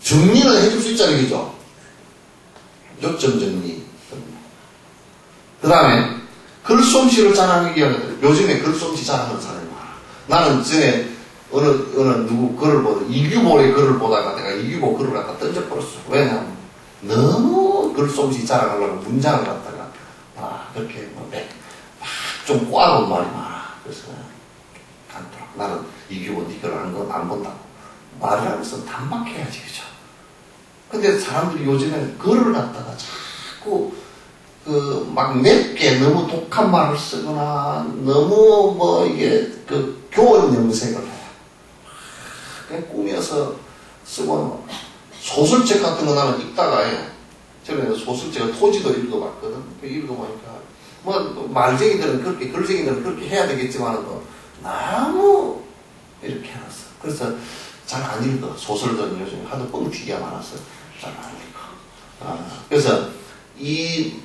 정리는 해줄 수 있잖아요. 그죠? 요점 정리. 그 다음에 글솜씨를 자랑하기 위해서 요즘에 글솜씨 자랑하는 사람이 많아. 나는 전에 어느 누구 글을 보다 이규보의 글을 보다가 내가 이규보 글을 갖다 던져버렸어. 왜냐하면 너무 글솜씨 자랑하려고 문장을 갖다가 그렇게 좀 꼬아놓은 말이 많아. 그래서 간더라. 나는 이규보 니 글 하는 건 안 본다고. 말이라는 것은 단박해야지. 그죠? 근데 사람들이 요즘에는 글을 갖다가 자꾸 막 맵게 너무 독한 말을 쓰거나 너무 뭐 이게 교원 염색을 해. 그냥 꾸며서 쓰고 소설책 같은 거 나는 읽다가 최근에 소설 제가 토지도 읽어봤거든. 그 읽어보니까 뭐 말쟁이들은 그렇게 글쟁이들은 그렇게 해야 되겠지만 너무 이렇게 해놨어. 그래서 잘 안 읽어. 소설들은 요즘 하도 뻥튀기가 많아서 잘 안 읽어. 그래서 이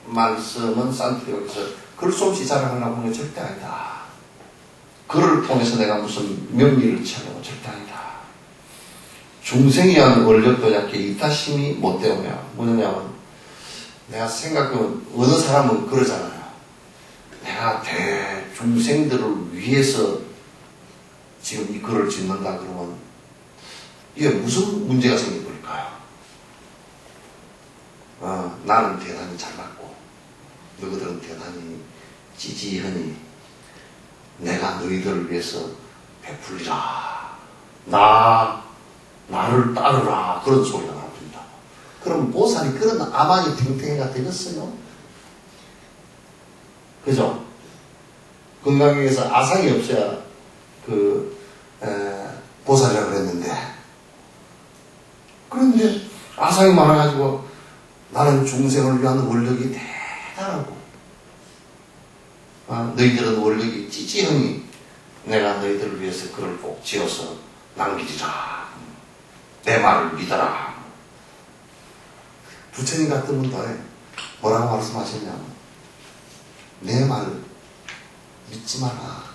말씀은 산티아고에서 글솜씨 자랑하려고 하는 게 절대 아니다. 글을 통해서 내가 무슨 명리를 취하려고 절대 아니다. 중생이 하는 원력도 약해 이타심이 못 되오며 뭐냐면 내가 생각해보면 어느 사람은 그러잖아요. 내가 대중생들을 위해서 지금 이 글을 짓는다 그러면 이게 무슨 문제가 생길 걸까요? 나는 대단히 잘났고 너희들은 대단히 찌지하니 내가 너희들을 위해서 베풀리라. 나를 따르라. 그런 소리가 나옵니다. 그럼 보살이 그런 아만이 탱탱이가 되겠어요? 그죠? 건강에서 아상이 없어야 보살이라고 그랬는데 그런데 아상이 많아가지고 나는 중생을 위한 원력이 대단하고 너희들은 원력이 찌찌하니 내가 너희들을 위해서 글을 꼭 지어서 남기리라. 내 말을 믿어라. 부처님 같은 분도 뭐라고 말씀하셨냐면 내 말을 믿지 마라.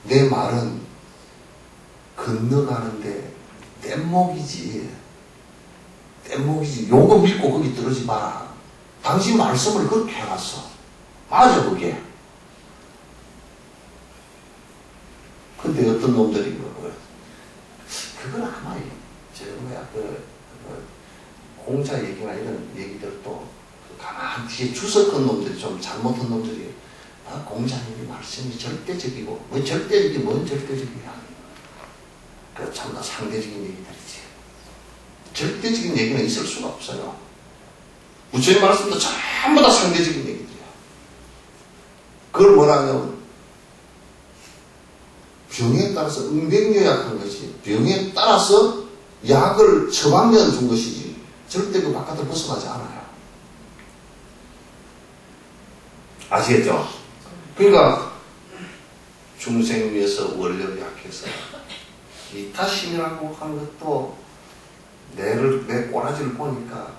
내 말은 건너가는데 뗏목이지. 요거 믿고 거기 들어지 마라. 당신 말씀을 그렇게 해놨어. 맞아 그게. 근데 어떤 놈들이 그거야. 그건 아마 공자 얘기나 이런 얘기들도 가만 뒤에 주석한 놈들이 좀 잘못한 놈들이 공자님이 말씀이 절대적이고 뭔 절대적이야. 그 참나 상대적인 얘기들이지. 절대적인 얘기는 있을 수가 없어요. 부처님 말씀도 전부 다 상대적인 얘기들이야. 그걸 뭐라냐면 병에 따라서 응백요약한 것이 병에 따라서 약을 처방전 준 것이지 절대 그 바깥을 벗어나지 않아요. 아시겠죠? 그러니까 중생 위해서 원력이 약해서 이타심이라고 하는 것도 내 꼬라지를 보니까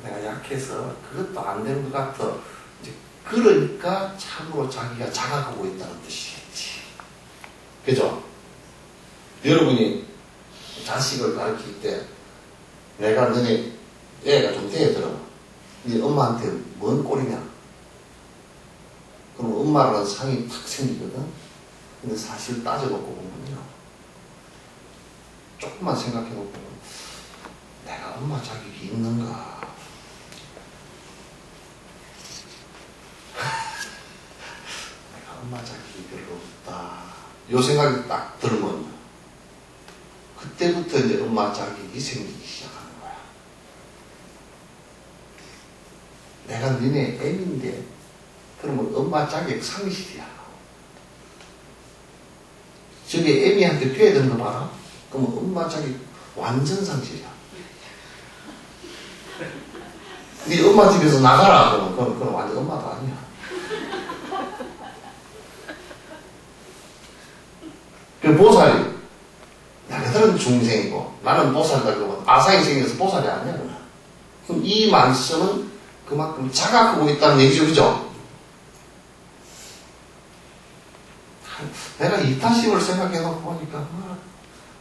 내가 약해서 그것도 안 되는 것 같아. 이제 그러니까 참으로 자기가 자각하고 있다는 뜻이겠지. 그죠? 여러분이 자식을 가르칠 때 내가 너네 애가 좀 대들어. 네 엄마한테 뭔 꼴이냐? 그럼 엄마라는 상이 탁 생기거든? 근데 사실 따져놓고 보면요. 조금만 생각해놓고 보면 내가 엄마 자격이 있는가? 내가 엄마 자격이 별로 없다. 요 생각이 딱 들면 그때부터 이제 엄마 자격이 생기기 시작하는 거야. 내가 니네 애인데 그러면 엄마 자격 상실이야. 저게 애미한테 돼야 되는 거 봐라. 그러면 엄마 자격 완전 상실이야. 네 엄마 집에서 나가라. 그러면 그건 완전 엄마도 아니야. 그 보살이 너희들은 중생이고 나는 보살이다 그러면 아상이 생겨서 보살이 아니야. 그럼 이 말씀은 그만큼 자각하고 있다는 얘기죠. 그죠? 내가 이타심을 생각해놓고 보니까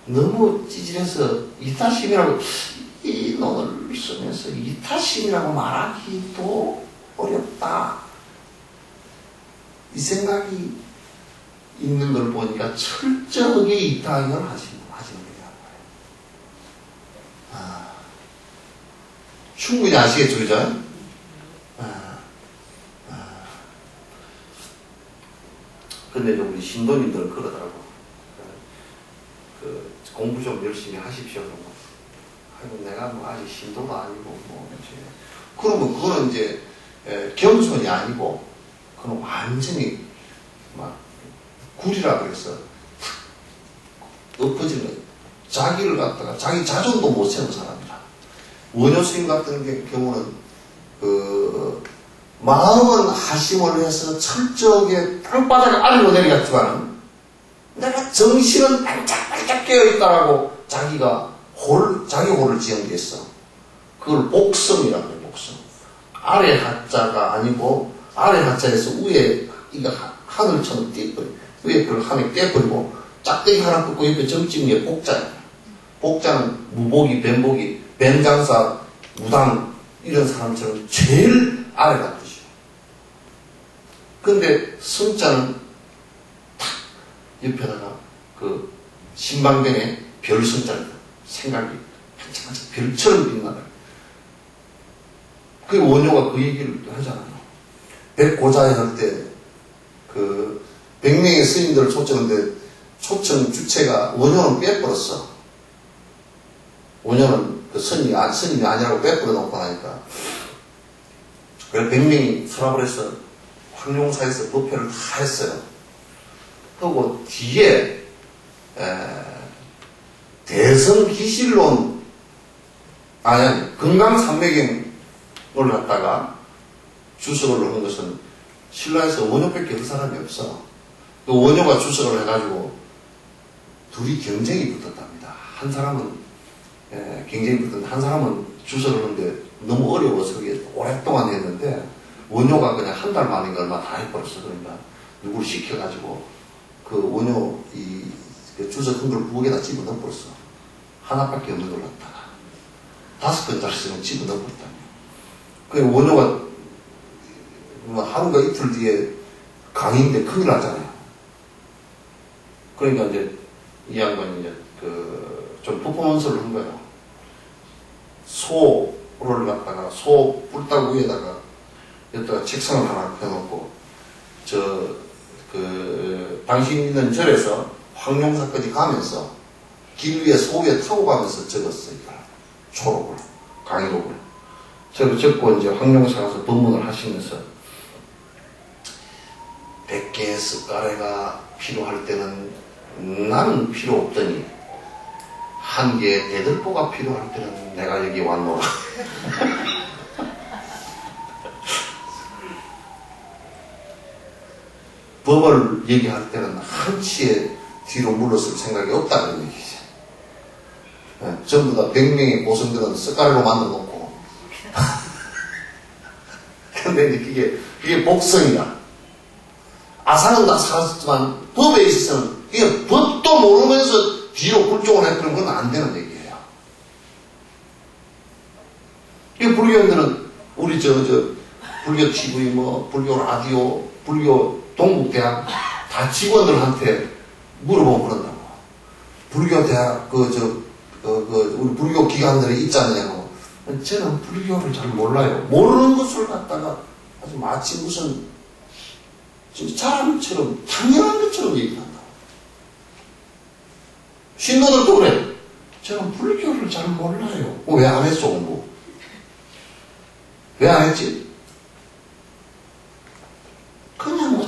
너무 찌질해서 이타심이라고 이 논을 쓰면서 이타심이라고 말하기도 어렵다. 이 생각이 있는 걸 보니까 철저하게 이타행을 하시는 거예요. 충분히 아시겠죠, 그죠? 근데 우리 신도님들은 그러더라고. 공부 좀 열심히 하십시오. 아이고, 내가 뭐 아직 신도도 아니고, 그러면 그거는 이제, 겸손이 아니고, 그건 완전히 막, 굴이라 그래서, 엎어지는, 자기를 갖다가, 자기 자존도 못 세우는 사람이라. 원효 스님 같은 경우는 마음은 하심을 해서 철저하게 땅바닥 아래로 내려갔지만 내가 정신은 반짝반짝 깨어있다라고 자기 홀을 지은 게 있어. 그걸 복성이라고 해요. 복성. 아래 하자가 아니고 아래 하자에서 위에 이거 하늘처럼 띄어버려. 위에 그걸 하늘 떼버리고 짝대기 하나 긋고 옆에 점찍은 게 복자예요. 복자는 무복이, 뱀복이, 뱀장사, 무당 이런 사람처럼 제일 아래가 뜻이에요. 근데 성자는 탁 옆에다가 그 신방변에 별 성자입니다. 생각이 한참 별처럼 빛나요. 그 원효가 그 얘기를 하잖아요. 백고자에 할 때 그 100명의 스님들을 초청했는데 초청 주체가 원효는 빼버렸어. 원효는 그 스님이 아니라고 빼버려 놓고 나니까. 그래서 100명이 서랍을 해서 황룡사에서 법회를 다 했어요. 하고 뒤에 대성기실론 건강산매경을 갖다가 주석을 한 것은 신라에서 원효밖에 그 사람이 없어. 그 원효가 주석을 해가지고 둘이 경쟁이 붙었답니다. 한 사람은 경쟁이 붙었는데 한 사람은 주석을 하는데 너무 어려워서 그게 오랫동안 했는데 원효가 그냥 한 달 만인가 얼마 다 해버렸어. 그러니까 누구를 시켜가지고 그 원효 그 주석 한 걸 부엌에다 집어넣어버렸어. 하나밖에 없는 걸 갖다가 5건짜리씩은 집어넣어버렸다며. 그 원효가 하루가 이틀 뒤에 강의인데 큰일 나잖아요. 그러니까 이제 이 양반이 이제 좀 퍼포먼스를 한 거예요. 소를 갖다가 소 뿔따구 위에다가 여기다가 책상을 하나 펴놓고 당신 있는 절에서 황룡사까지 가면서 길 위에 소 위에 타고 가면서 적었어요. 초록을, 강의록을. 저를 적고 이제 황룡사 가서 법문을 하시면서 100개의 숟가래가 필요할 때는 나는 필요 없더니 1개의 대들보가 필요할 때는 내가 여기 왔노라. 법을 얘기할 때는 한치의 뒤로 물러설 생각이 없다는 얘기죠. 전부 다 100명의 고성들은 숟가락으로 만들어 놓고. 근데 이제 그게 복성이다. 아상은 다 살았지만 법에 있어서는 이게 법도 모르면서 뒤로 굴종을 해버리는 건 안 되는 얘기예요. 이 불교인들은 우리 불교 TV, 불교 라디오, 불교 동국대학 다 직원들한테 물어보고 그런다고. 불교대학 우리 불교 기관들이 있잖아요. 저는 불교를 잘 몰라요. 모르는 것을 갖다가 아주 마치 무슨 사람처럼 당연한 것처럼 얘기한다. 신도들도 그래. 저는 불교를 잘 몰라요. 왜 안 했어, 공부? 왜 안 했지?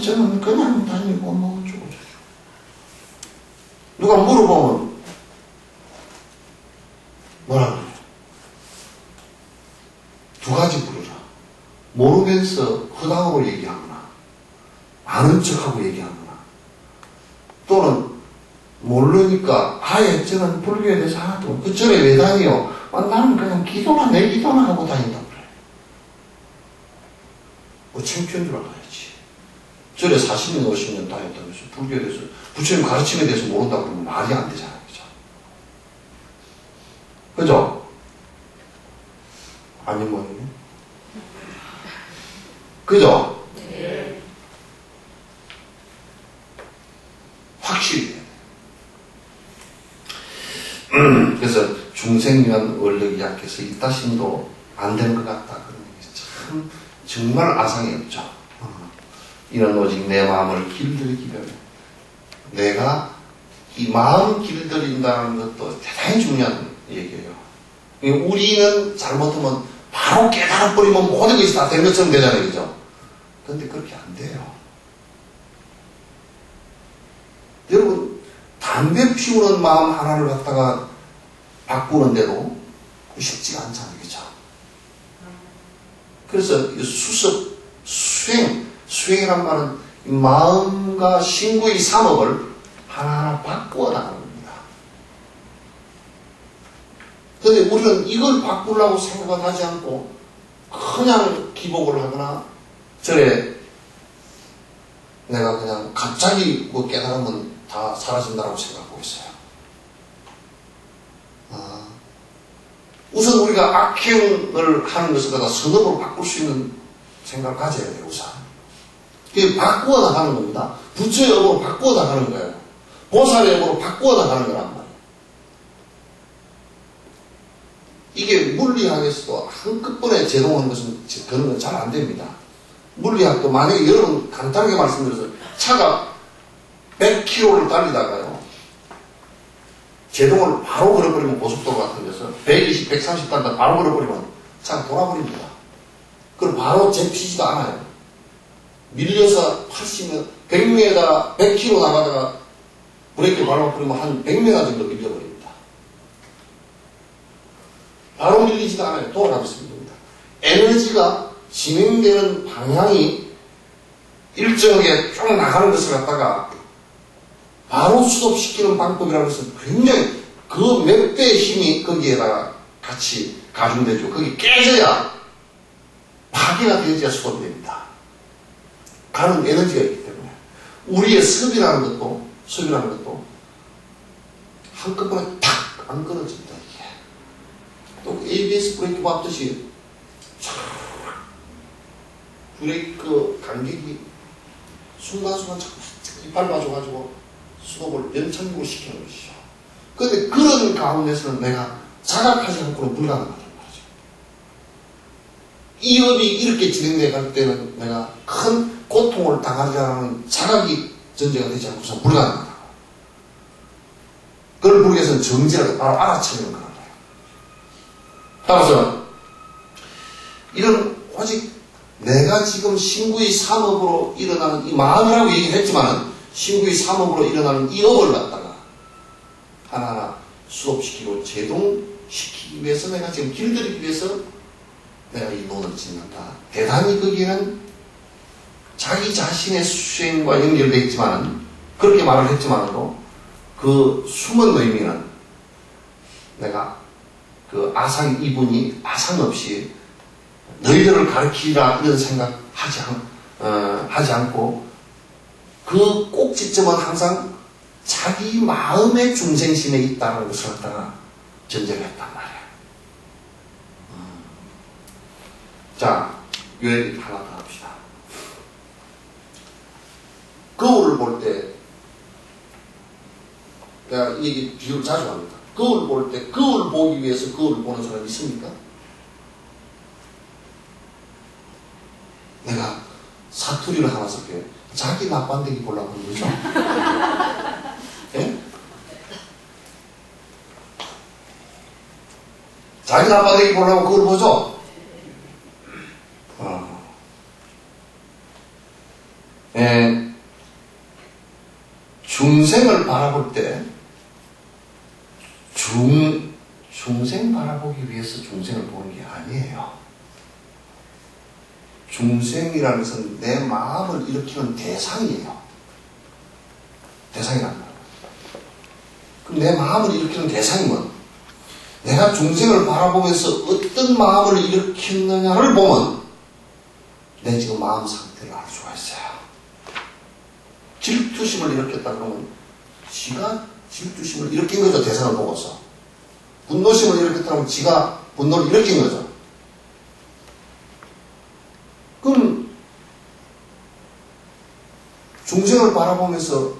저는 그냥 다니고 어쩌고 저쩌고. 누가 물어보면 뭐라 그래요? 두 가지 부르라. 모르면서 허당으로 얘기하거나 아는 척하고 얘기하거나 또는 모르니까 아예 저는 불교에 대해서 하나도 그 절에 왜 다니요? 나는 그냥 기도나 내 기도나 하고 다닌다고 그래. 창피한 줄 알아야지. 절에 40년 50년 다녔다면서 불교에 대해서 부처님 가르침에 대해서 모른다고 그러면 말이 안 되잖아요. 그죠? 아니 뭐예요? 그죠? 네. 확실히. 그래서 중생면 원력이 약해서 이따심도 안 되는 것 같다. 그런 게 참 정말 아상이 없죠. 이런 오직 내 마음을 길들이기 위해 내가 이 마음 길들인다는 것도 대단히 중요한 얘기예요. 우리는 잘못하면 바로 깨달아버리면 모든 것이 다 된 것처럼 되잖아요. 그죠? 그런데 그렇게 안 돼요. 여러분, 담배 피우는 마음 하나를 갖다가 바꾸는데도 쉽지가 않잖아요. 그죠? 그래서 수행이란 말은 마음과 신구의 삼업을 하나하나 바꾸어 나가는 겁니다. 그런데 우리는 이걸 바꾸려고 생각을 하지 않고 그냥 기복을 하거나 절에 내가 그냥 갑자기 뭐 깨달으면 다 사라진다고 생각하고 있어요. 우선 우리가 악행을 하는 것을 갖다 선업으로 바꿀 수 있는 생각을 가져야 돼요, 우선. 그게 바꾸어 나가는 겁니다. 부처의 업으로 바꾸어 나가는 거예요. 보살의 업으로 바꾸어 나가는 거란 말이에요. 이게 물리학에서도 한꺼번에 제동하는 것은 그런 건 잘 안 됩니다. 물리학도 만약에 여러분 간단하게 말씀드려서 차가 100km를 달리다가요. 제동을 바로 걸어버리면 고속도로 같은 데서 120, 130 달다 바로 걸어버리면 차가 돌아버립니다. 그럼 바로 재피지도 않아요. 밀려서 80m, 100m, 100km 나가다가 브레이크 밟아버리면 한 100m 정도 밀려버립니다. 바로 밀리지도 않아요. 돌아가고 있습니다. 에너지가 진행되는 방향이 일정하게 쭉 나가는 것을 갖다가 바로 수습시키는 방법이라는 것은 굉장히 그 몇 배의 힘이 거기에다가 같이 가중되죠. 거기 깨져야 파괴가 되어야 수습이 됩니다. 가는 에너지가 있기 때문에 우리의 섭이라는 것도 한꺼번에 탁 안 끊어집니다. 이게 또 ABS 브레이크 밟듯이 브레이크 간격이 순간순간 자꾸 밟아줘가지고 수동을 연착륙을 시키는 것이죠. 그런데 그런 가운데서는 내가 자각하지 않고는 불가능하단 말이죠. 이 업이 이렇게 진행돼 갈 때는 내가 큰 고통을 당하지 않은 자각이 전제가 되지 않고서 불가능하다. 그걸 부르기 위해서는 정지라고 바로 알아차리는 거란 말이에요. 따라서 이런 오직 내가 지금 신구의 삼업으로 일어나는 이 마음이라고 얘기를 했지만은 신구의 삼업으로 일어나는 이 업을 갖다가 하나하나 수업시키고 제동시키기 위해서 내가 지금 길들이기 위해서 내가 이 논을 짓는다. 대단히 거기에는 자기 자신의 수행과 연결되어 있지만은 그렇게 말을 했지만은 그 숨은 의미는 내가 그 아상 이분이 아상 없이 너희들을 가르치라 이런 생각 하지 않고 그 꼭지점은 항상 자기 마음의 중생심에 있다는 것을 갖다가 전제를 했단 말이에요. 자, 요 얘기 하나 더 합시다. 거울을 볼 때 내가 이 얘기 비유를 자주 합니다. 거울 볼 때 거울 보기 위해서 거울을 보는 사람이 있습니까? 내가 사투리를 하나 쓸게요. 자기 나빤데기 보려고 하는 거죠? 예? 자기 나빤데기 보려고 그걸 보죠? 중생을 바라볼 때 중생 바라보기 위해서 중생을 보는 게 아니에요. 중생이라는 것은 내 마음을 일으키는 대상이에요. 대상이란 말이에요. 그럼 내 마음을 일으키는 대상이면 내가 중생을 바라보면서 어떤 마음을 일으켰느냐를 보면 내 지금 마음 상태를 알 수가 있어요. 질투심을 일으켰다 그러면 지가 질투심을 일으킨 거죠. 대상을 보고서. 분노심을 일으켰다 그러면 지가 분노를 일으킨 거죠. 그럼 중생을 바라보면서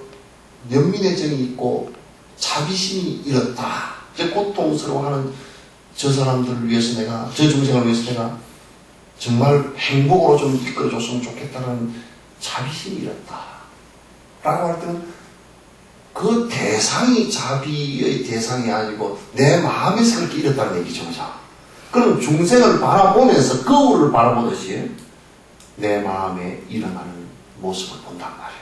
연민의 정이 있고 자비심이 일었다. 이제 고통스러워하는 저 사람들을 위해서 내가, 저 중생을 위해서 내가 정말 행복으로 좀 이끌어줬으면 좋겠다는 자비심이 일었다. 라고 할 때는 그 대상이 자비의 대상이 아니고 내 마음에서 그렇게 일었다는 얘기죠. 그죠? 그럼 중생을 바라보면서 거울을 바라보듯이 내 마음에 일어나는 모습을 본단 말이에요.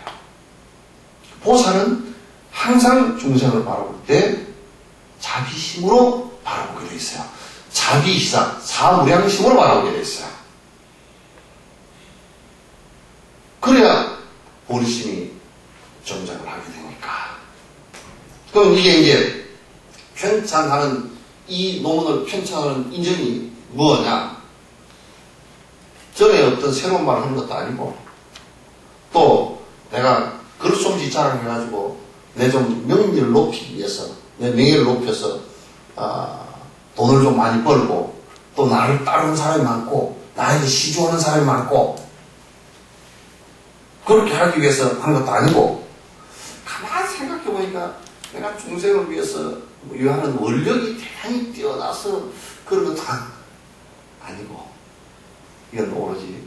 보살은 항상 중생을 바라볼 때 자비심으로 바라보게 되어 있어요. 자비희사, 사무량심으로 바라보게 되어 있어요. 그래야 보리심이 정작을 하게 되니까. 그럼 이게 이제 편찬하는, 이 논문을 편찬하는 인정이 뭐냐? 전에 어떤 새로운 말을 하는 것도 아니고, 또 내가 그릇솜씨 자랑해가지고 내 좀 명리를 높이기 위해서, 내 명예를 높여서 돈을 좀 많이 벌고, 또 나를 따르는 사람이 많고, 나에게 시주하는 사람이 많고, 그렇게 하기 위해서 하는 것도 아니고, 가만히 생각해보니까 내가 중생을 위해서 요하는 원력이 대단히 뛰어나서 그런 것도 아니고, 이건 오로지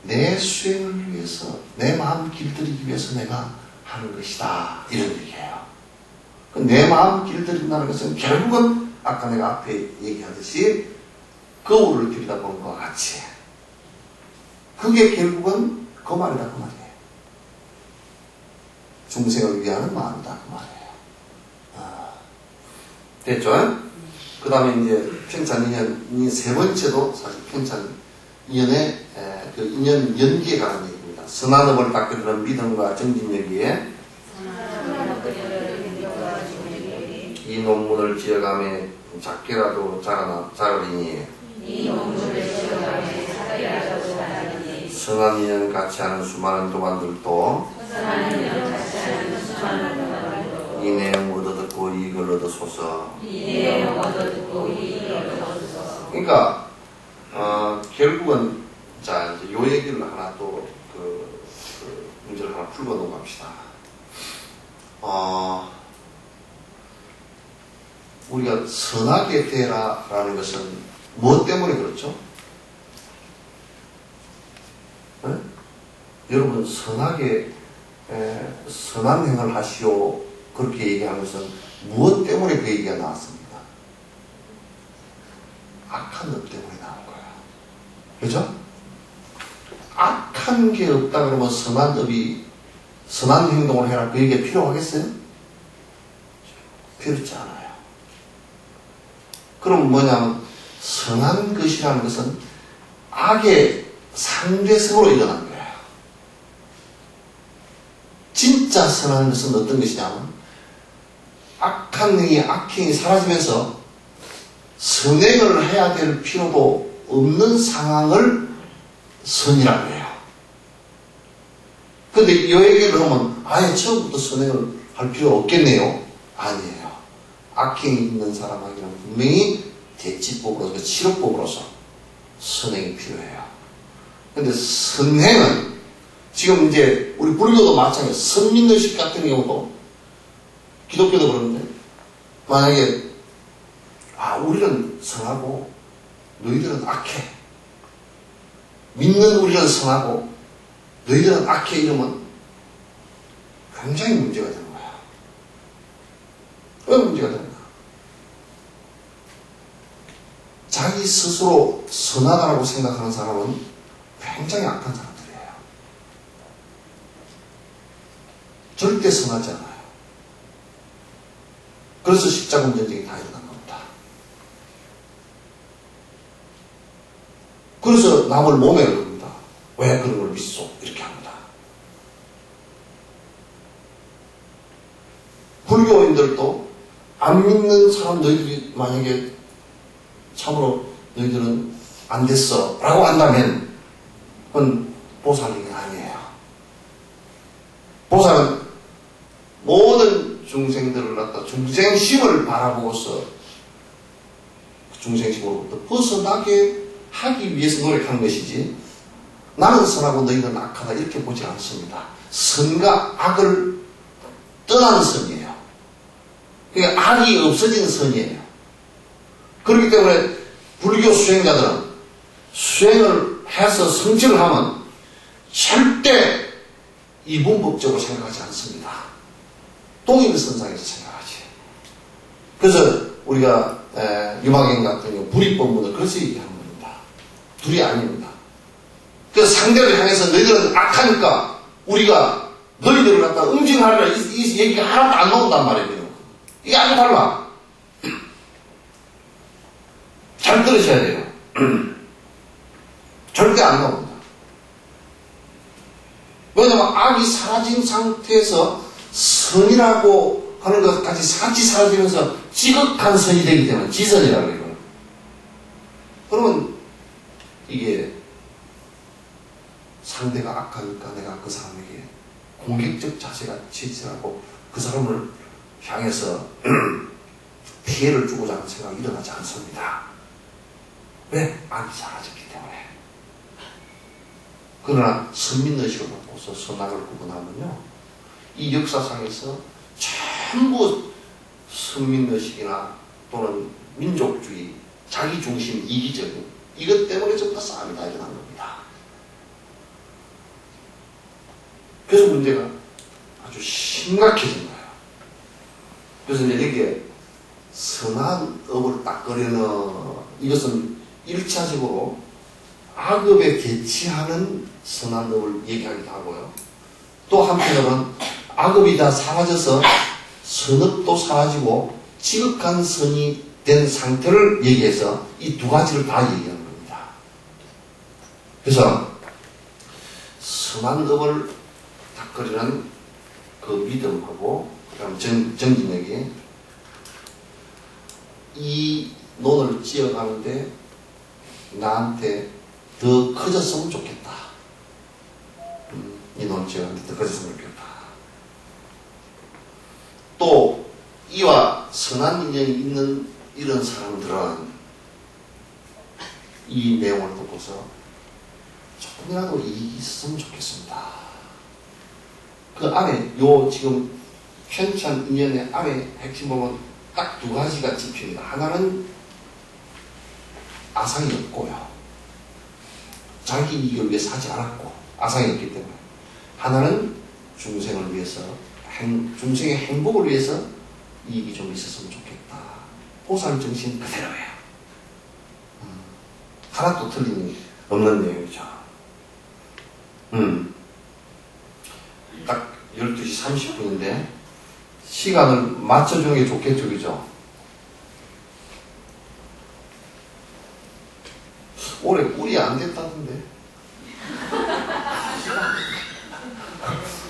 내 수행을 위해서, 내 마음 길들이기 위해서 내가 하는 것이다, 이런 얘기예요. 내 마음 길들인다는 것은 결국은 아까 내가 앞에 얘기하듯이 거울을 들여다보는 것과 같이, 그게 결국은 그 말이다, 그 말이에요. 중생을 위하는 마음이다, 그 말이에요. 됐죠? 그 다음에 이제 편찬 인연이 세 번째도 사실 편찬 인연의 그 인연 연기에 관한 얘기입니다. 선한업을 닦으려는 믿음과 정진여기에 이 논문을 지어가며 작게라도 자라리니 선한 인연 같이 하는 수많은 도반들도 이 내용 얻어듣고 이익을 얻어소서. 그러니까 결국은 자 이제 요 얘기를 하나 또 그 문제를 하나 풀고 넘어갑시다. 우리가 선하게 되라라는 것은 무엇 때문에 그렇죠? 네? 여러분 선하게 선한 행을 하시오 그렇게 얘기하는 것은 무엇 때문에 그 얘기가 나왔습니까? 악한 업 때문에 나온 거예요. 그죠? 악한 게 없다 그러면 선한 업이, 선한 행동을 해라 그 얘기가 필요하겠어요? 필요하지 않아요. 그럼 뭐냐면 선한 것이라는 것은 악의 상대성으로 일어난 거예요. 진짜 선한 것은 어떤 것이냐면 악한 행위, 악행이 사라지면서 선행을 해야 될 필요도 없는 상황을 선이라고 해요. 근데 이 얘기를 하면 아예 처음부터 선행을 할 필요 없겠네요? 아니에요. 악행이 있는 사람에게는 분명히 대치법으로서, 치료법으로서 선행이 필요해요. 근데 선행은 지금 이제 우리 불교도 마찬가지예요. 선민의식 같은 경우도 기독교도 그런데 만약에 우리는 선하고 너희들은 악해, 믿는 우리는 선하고 너희들은 악해 이러면 굉장히 문제가 되는 거야. 왜 문제가 되는가? 자기 스스로 선하다고 생각하는 사람은 굉장히 악한 사람들이에요. 절대 선하지 않아요. 그래서 십자군 전쟁이 다 일어난 겁니다. 그래서 남을 모멸을 합니다. 왜 그런 걸 믿소? 이렇게 합니다. 불교인들도 안 믿는 사람 너희들이 만약에 참으로 너희들은 안 됐어 라고 한다면 그건 보살이 아니에요. 보살은 모든 중생들을 갖다 중생심을 바라보고서 중생심으로부터 벗어나게 하기 위해서 노력하는 것이지 나는 선하고 너희는 악하다 이렇게 보지 않습니다. 선과 악을 떠나는 선이에요. 그러니까 악이 없어지는 선이에요. 그렇기 때문에 불교 수행자들은 수행을 해서 성취를 하면 절대 이분법적으로 생각하지 않습니다. 동일선상에서 생각하지. 그래서 우리가 유마경 같은 경우 불이법문을 그래서 얘기하는 겁니다. 둘이 아닙니다. 그래서 상대를 향해서 너희들은 악하니까 우리가 너희들을 갖다 응징하리라 이 얘기가 하나도 안 나온단 말이에요. 이게 아주 달라. 잘 들으셔야 돼요. 절대 안 나옵니다. 왜냐면 악이 사라진 상태에서 선이라고 하는 것까지 같이 사라지면서 지극한 선이 되기 때문에 지선이라고 해요. 그러면 이게 상대가 악하니까 내가 그 사람에게 공격적 자세가 지지하고 그 사람을 향해서 피해를 주고자 하는 생각이 일어나지 않습니다. 왜? 악이 사라졌기 때문에. 그러나 선민의식을 갖고서 선악을 구분하면요, 이 역사상에서 전부 선민의식이나 또는 민족주의, 자기중심, 이기적인 이것 때문에 전부 다 싸움이 다 일어난 겁니다. 그래서 문제가 아주 심각해진 거예요. 그래서 이제 여기에 선한 업을 딱 꺼내는, 이것은 1차적으로 악업에 개치하는 선한 업을 얘기하기도 하고요. 또 한편으로는 악업이 다 사라져서 선업도 사라지고 지극한 선이 된 상태를 얘기해서 이 두 가지를 다 얘기하는 겁니다. 그래서 선한 업을 닦으려는 그 믿음하고 그다음 정진에게 이 논을 지어가는데 나한테 더 커졌으면 좋겠다. 이 논을 지어가는데 더 커졌으면 좋겠다. 또 이와 선한 인연이 있는 이런 사람들은 이 내용을 듣고서 조금이라도 이익이 있었으면 좋겠습니다. 그 안에 요 지금 편찬 인연의 안에 핵심 보면 딱 두 가지가 집힙니다. 하나는 아상이 없고요, 자기 이익을 위해 사지 않았고 아상이 없기 때문에. 하나는 중생을 위해서, 중생의 행복을 위해서 이익이 좀 있었으면 좋겠다. 보살정신 그대로예요. 하나도 틀림이 없는 내용이죠. 딱 12시 30분인데 시간을 맞춰주는 게 좋겠죠, 그죠? 올해 꿀이 안 됐다던데.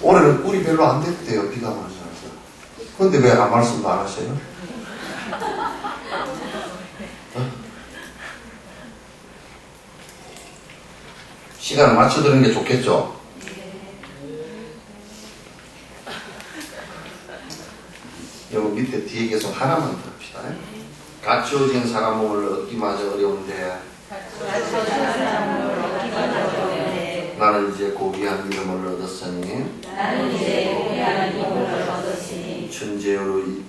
올해는 꿀이 별로 안 됐대요, 비가 많이 와서. 그런데 왜 아무 말씀도 안 하세요? 시간을 맞춰드리는 게 좋겠죠? 여기 밑에 뒤에 계속 하나만 들읍시다. 갖추어진 사람 몸을 얻기마저 어려운데 나는 이제 고귀한 이름을 얻었으니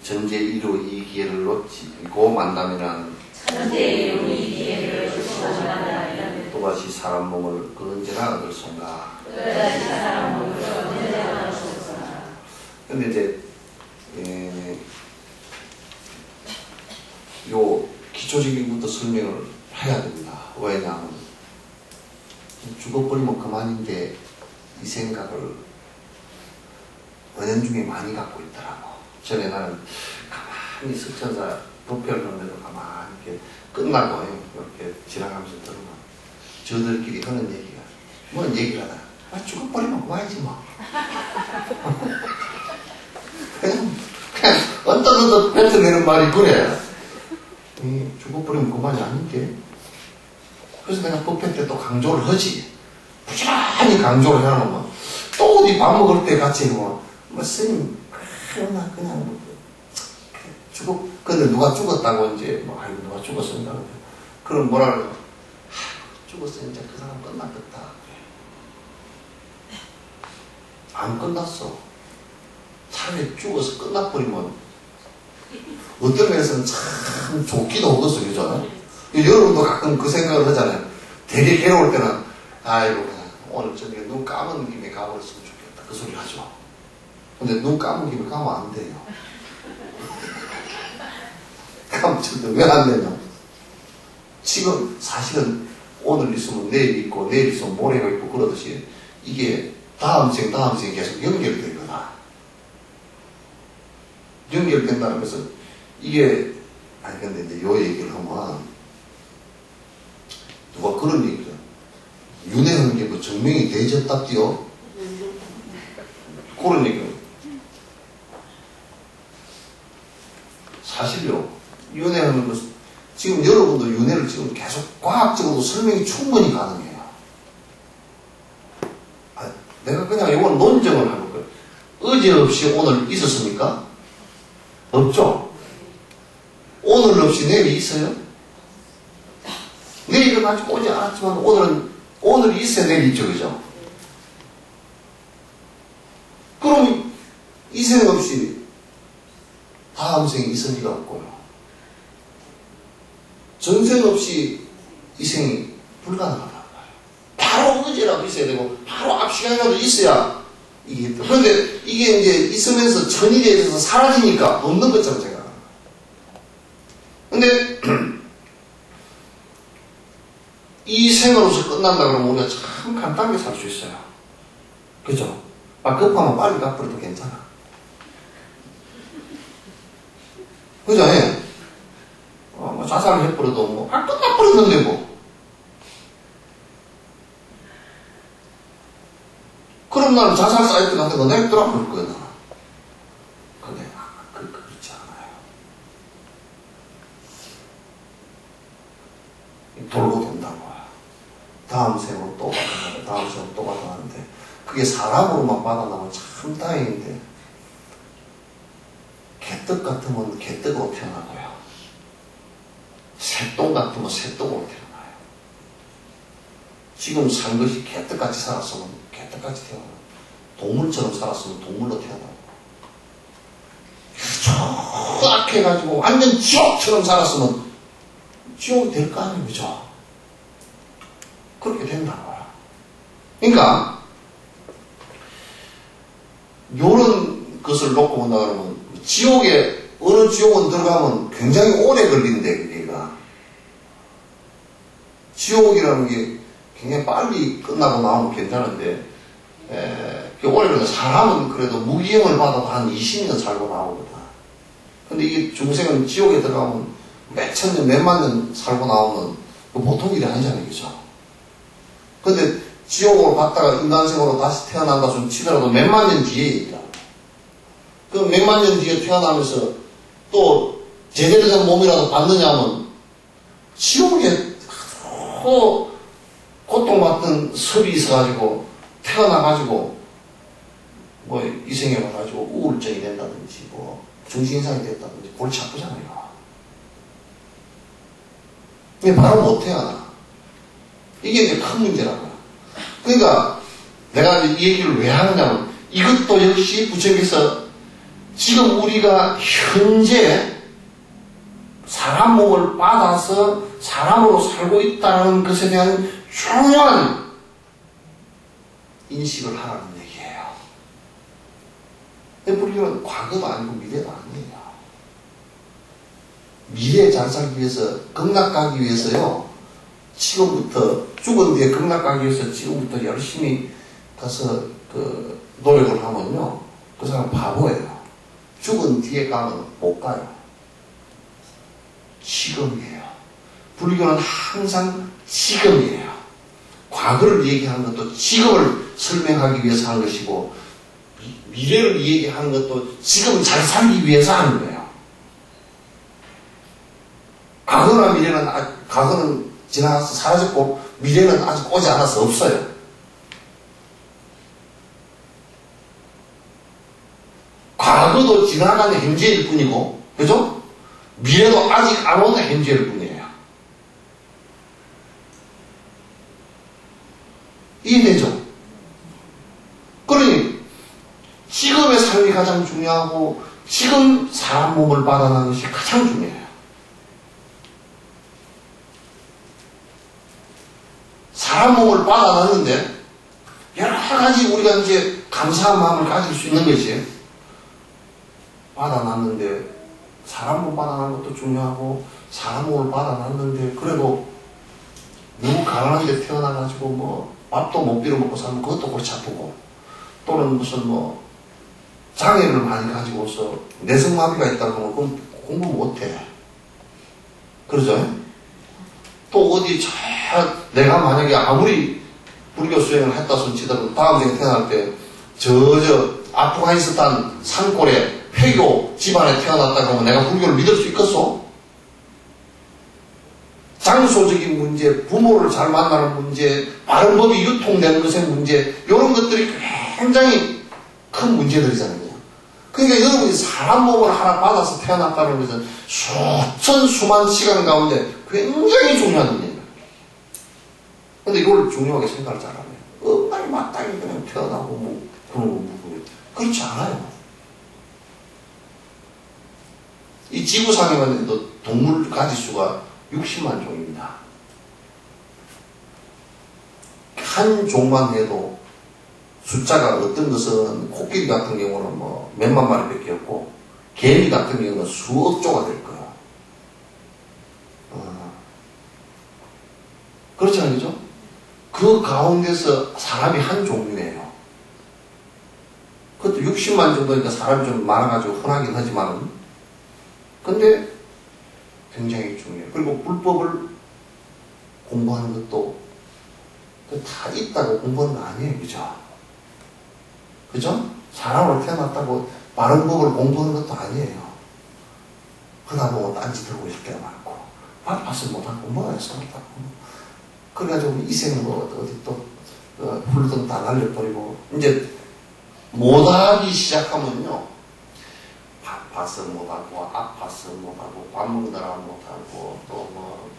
전제이로 이 기회를 놓치고 만남이란 또다시 사람 몸을 그 언제나 얻을순가. 근데 이제 요 기초적인부터 설명을 해야 됩니다. 왜냐하면 죽어버리면 그만인데 이 생각을 은연중에 많이 갖고 있더라고. 전에 나는 가만히 석천사 도표를 하면서 가만히 이렇게 끝나고 이렇게 지나가면서 들으면 저들끼리 하는 얘기가 뭔 얘기를 하다. 죽어버리면 그만이지 뭐. 그냥 언뜻 뱉어내는 말이 그래. 죽어버리면 그만이 아닌데. 그래서 내가 법회 때 또 강조를 하지. 부지런히 강조를 해놓으면 또 어디 밥 먹을 때 같이 뭐 스님 그냥 근데 누가 죽었다고 이제 뭐 아이고 누가 죽었습니다. 그럼 뭐라 그래요? 죽었어, 이제 그 사람 끝났겠다. 안 끝났어. 차라리 죽어서 끝나버리면 어떤 면에서는 참 좋기도 하겠어, 그죠? 여러분도 가끔 그 생각을 하잖아요. 되게 괴로울 때는 아이고 그냥 오늘 저녁에 눈 감은 김에 가버렸으면 좋겠다, 그 소리 하죠. 근데 눈 감은 김에 가면 안 돼요. 감칠때 왜 안 되냐? 지금 사실은 오늘 있으면 내일 있고 내일 있으면 모레가 있고 그러듯이 이게 다음 생 계속 연결될 거다. 연결된다는 것은 이게 아니 근데 이제 요 얘기를 하면 누가 그런 얘기를 윤회하는 게 뭐 증명이 되졌답디요? 그런 얘기예요. 사실요, 윤회하는 것은 지금 여러분도 윤회를 지금 계속 과학적으로 설명이 충분히 가능해요. 내가 그냥 이건 논증을 하는 거예요. 어제 없이 오늘 있었습니까? 없죠? 오늘 없이 내일이 있어요? 내일은 아직 오지 않았지만 오늘이 있어야 내일이 있죠, 그죠? 그럼 이 생 없이 다음 생이 있을 리가 없고요. 전생 없이 이 생이 불가능하단 말이에요. 바로 어제라도 있어야 되고 바로 앞 시간이라도 있어야 이게 있다. 그런데 이게 이제 있으면서 천일에 대해서 사라지니까 없는 것처럼 생각하는 거예요. 근데 이 생으로서 끝난다 그러면 우리가 참 간단하게 살 수 있어요. 그죠? 급하면 빨리 갚아도 괜찮아. 그죠? 뭐 자살을 해버려도 뭐, 끝나버렸는데 뭐. 그럼 나는 자살 사이트 같은 거 냅더라 그럴 거야, 나는. 근데, 그렇지 않아요. 돌고 된다고. 다음 생으로 또 받아나고, 다음 생으로 또 받아나는데, 그게 사람으로만 받아나면 참 다행인데, 개떡 같으면 개떡으로 태어나고요. 새똥 같으면 새똥으로 태어나요. 지금 산 것이 개떡같이 살았으면 개떡같이 태어나요. 동물처럼 살았으면 동물로 태어나요. 추악해가지고 완전 지옥처럼 살았으면 지옥이 될 거 아니에요, 그죠? 그렇게 된다고요. 그러니까 요런 것을 놓고 본다 그러면 지옥에 어느 지옥은 들어가면 굉장히 오래 걸린대, 그게가. 지옥이라는 게 굉장히 빨리 끝나고 나오면 괜찮은데, 오래 걸려. 사람은 그래도 무기형을 받아도 한 20년 살고 나오거든. 근데 이게 중생은 지옥에 들어가면 몇 천 년, 몇만 년 살고 나오면 보통 일이 아니잖아요, 그죠? 근데 지옥으로 갔다가 인간생으로 다시 태어난다 좀 치더라도 몇만 년 뒤에 있다. 그 몇만 년 뒤에 태어나면서 또 제대로 된 몸이라도 받느냐면 지옥에 고통받던 섭이 있어가지고 태어나가지고 뭐 이생에 와가지고 우울증이 된다든지 뭐 정신이상이 됐다든지 골치 아프잖아요. 이게 바로 못 태어나. 이게 이제 큰 문제라고요. 그러니까 내가 이 얘기를 왜 하느냐면 이것도 역시 부처님께서 지금 우리가 현재 사람 몸을 받아서 사람으로 살고 있다는 것에 대한 중요한 인식을 하라는 얘기예요. 불교는 과거도 아니고 미래도 아니에요. 미래에 잘 살기 위해서 극락 가기 위해서요. 지금부터 죽은 뒤에 극락 가기 위해서 지금부터 열심히 가서 노력을 하면요. 그 사람 바보예요. 죽은 뒤에 가면 못 가요. 지금이에요. 불교는 항상 지금이에요. 과거를 얘기하는 것도 지금을 설명하기 위해서 하는 것이고 미래를 얘기하는 것도 지금 잘 살기 위해서 하는 거예요. 과거나 미래는 과거는 지나가서 사라졌고 미래는 아직 오지 않아서 없어요. 과거도 지나가는 현재일 뿐이고, 그죠? 미래도 아직 안 오는 현재일 뿐이에요. 이해되죠? 그러니 지금의 삶이 가장 중요하고 지금 사람 몸을 받아나는 것이 가장 중요해요. 사람 몸을 받아놨는데 여러 가지 우리가 이제 감사한 마음을 가질 수 있는 것이 받아놨는데 사람 몸 받아나는 것도 중요하고 사람 몸을 받아놨는데 그래도 너무 가난한 데 태어나가지고 뭐 밥도 못 빌어 먹고 살면 그것도 골치 아프고 또는 무슨 뭐 장애를 많이 가지고서 내성마비가 있다 그러면 그건 공부 못해. 그러죠? 또 어디 내가 만약에 아무리 불교 수행을 했다 손치더라도 다음 생에 태어날 때 아프가니스탄 산골에 회교 집안에 태어났다 그러면 내가 불교를 믿을 수 있겠어? 장소적인 문제, 부모를 잘 만나는 문제, 바른 법이 유통되는 것의 문제, 이런 것들이 굉장히 큰 문제들이잖아요. 그러니까 여러분이 사람 몸을 하나 받아서 태어났다는 것은 수천 수만 시간 가운데 굉장히 중요한 일이에요. 근데 이걸 중요하게 생각을 잘 안 해요. 엉망이 마땅히 그냥 태어나고 뭐 그런 거 그렇지 않아요. 이 지구상에만 해도 동물 가지수가 60만 종입니다. 한 종만 해도 숫자가 어떤 것은 코끼리 같은 경우는 뭐 몇만 마리밖에 없고 개미 같은 경우는 수억 조가 될 거야. 그렇지 않죠? 그 가운데서 사람이 한 종류예요. 그것도 60만 정도니까 사람이 좀 많아가지고 흔하긴 하지만 근데 굉장히 중요해요. 그리고 불법을 공부하는 것도 다 있다고 공부하는 거 아니에요. 그죠? 그죠? 사람으로 태어났다고 바른 법을 공부하는 것도 아니에요. 그러다 보면 딴짓 들고 있을 때가 많고 바빠서 못하고 뭐가 해서 못하고 그래가지고 이생은 뭐 어디 또 훌등 다 날려버리고 이제 못하기 시작하면요 바빠서 못하고 아파서 못하고 밥 먹느라 못하고 또 뭐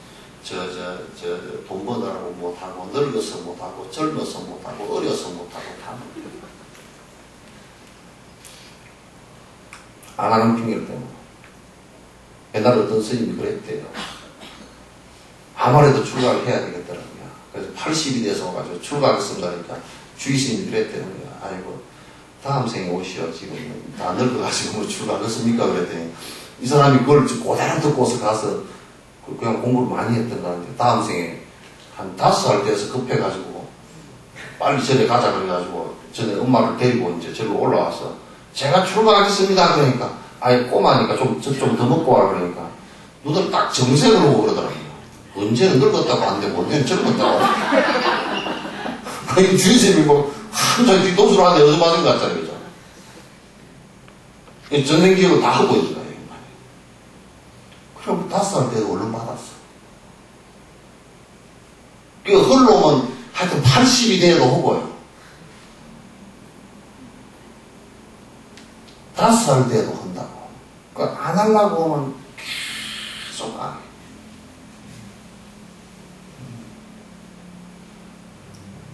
돈 버느라고 못하고 늙어서 못하고 젊어서 못하고 어려서 못하고 다 안 하는 핑계를 대고 옛날에 어떤 스님이 그랬대요. 아무래도 출가를 해야 되겠더라고요. 그래서 80이 돼서 가지고 출가하겠습니다 하니까 주의스님이 그랬대요. 아이고 다음 생에 오시오. 지금 다 늙어가지고 뭐 출가하겠습니까? 그랬더니 이 사람이 그걸 그대로 듣고서 가서 그냥 공부를 많이 했던가는데 다음 생에 한 5살 돼서 급해가지고 빨리 절에 가자 그래가지고 전에 엄마를 데리고 이제 절로 올라와서 제가 출가하겠습니다 그러니까 아예 꼬마니까 좀 더 먹고 와라 그러니까 눈을 딱 정색을 보고 그러더라고요. 언제는 늙었다고 하는데 언제는 젊었다고 이 주인님이 뭐 한참 뒷도수로 하는데 어디 맞은 것 같잖아요. 그죠? 전생 기억을 다 하고 있는 거예요. 그럼 5살 때도 얼른 받았어. 그 흘러오면 하여튼 80이 돼도 허고요. 5살 때도 한다고. 그러니까 안 하려고 하면 계속 안 해.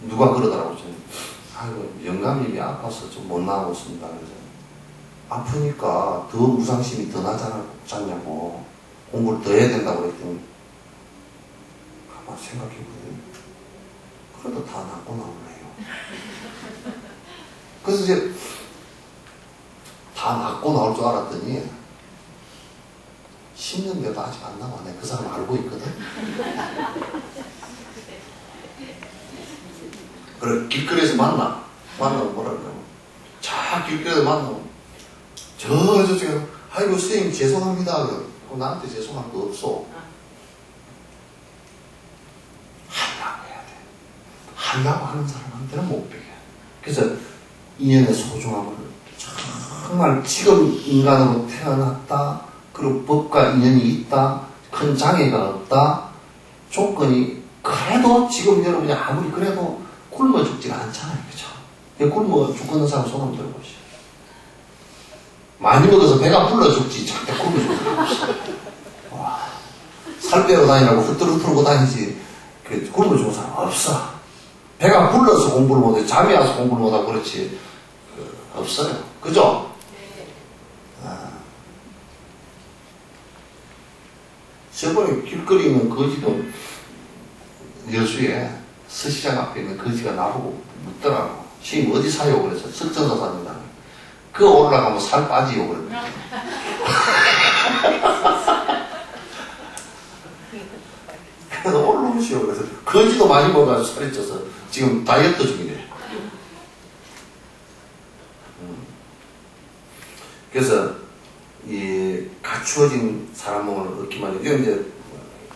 누가 그러더라고. 아이고, 영감님이 아파서 좀 못 나오고 있습니다. 그래서 아프니까 더 무상심이 더 나잖냐고. 공부를 더 해야 된다고 그랬더니 가만히 생각해보더니 그래도 다 낫고 나오네요. 그래서 이제 다 낫고 나올 줄 알았더니 10년대도 아직 안 나왔네. 그 사람 알고 있거든. 그래 길거리에서 만나면 뭐라 그러냐면 자 길거리에서 만나면 저쪽에 아이고 선생님 죄송합니다. 나한테 죄송한 거 없어. 하려고 해야 돼. 하려고 하는 사람한테는 못 배겨. 그래서 인연의 소중함을 정말 지금 인간으로 태어났다. 그리고 법과 인연이 있다. 큰 장애가 없다. 조건이 그래도 지금 여러분이 아무리 그래도 굶어 죽지가 않잖아요. 그죠? 굶어 죽는 사람 손 한번 들어보시죠. 많이 먹어서 배가 불러 죽지 절대 굶어 죽는 사람 없어. 와, 살 빼러 다니라고 흐트러흐트러고 다니지 굶어 죽는 사람 없어. 배가 불러서 공부를 못해 잠이 와서 공부를 못하고 그렇지 없어요. 그죠? 저번에 길거리 있는 거지도 여수에 서시장 앞에 있는 거지가 나보고 묻더라고. 시임 어디 사요? 그래서 석전사 삽니다. 그거 올라가면 살 빠지요. 그랬더니. 그래서 올라오시오. 그래서 거지도 많이 먹어가지고 살이 쪄서 지금 다이어트 중이래. 그래서 이 갖추어진 사람 몸을 얻기 말이죠. 이제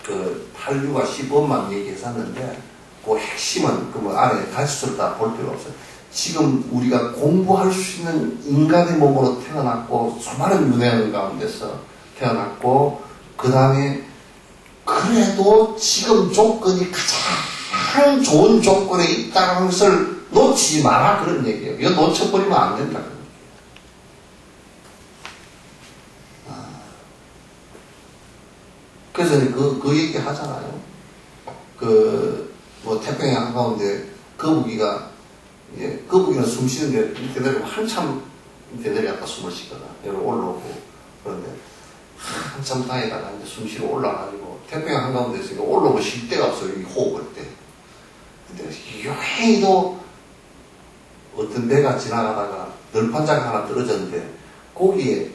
그 8유가 10번만 얘기했었는데 그 핵심은 그 뭐 안에 가지수를 다 볼 필요 없어요. 지금 우리가 공부할 수 있는 인간의 몸으로 태어났고 수많은 윤회하는 가운데서 태어났고 그 다음에 그래도 지금 조건이 가장 좋은 조건에 있다는 것을 놓치지 마라 그런 얘기예요. 이거 놓쳐버리면 안 된다. 그래서 그 얘기 하잖아요. 뭐 태평양 한가운데 거북이가 이제 거북이는 숨 쉬는데 밑에 내리면 한참 밑에 내려갔다 숨을 쉬거든. 여기 올라오고 그런데 한참 다니다가 이제 숨 쉬러 올라가지고 태평양 한가운데서 올라오고 쉴 데가 없어요. 여기 호흡할 때. 근데 요행이도 어떤 배가 지나가다가 널판자가 하나 떨어졌는데 거기에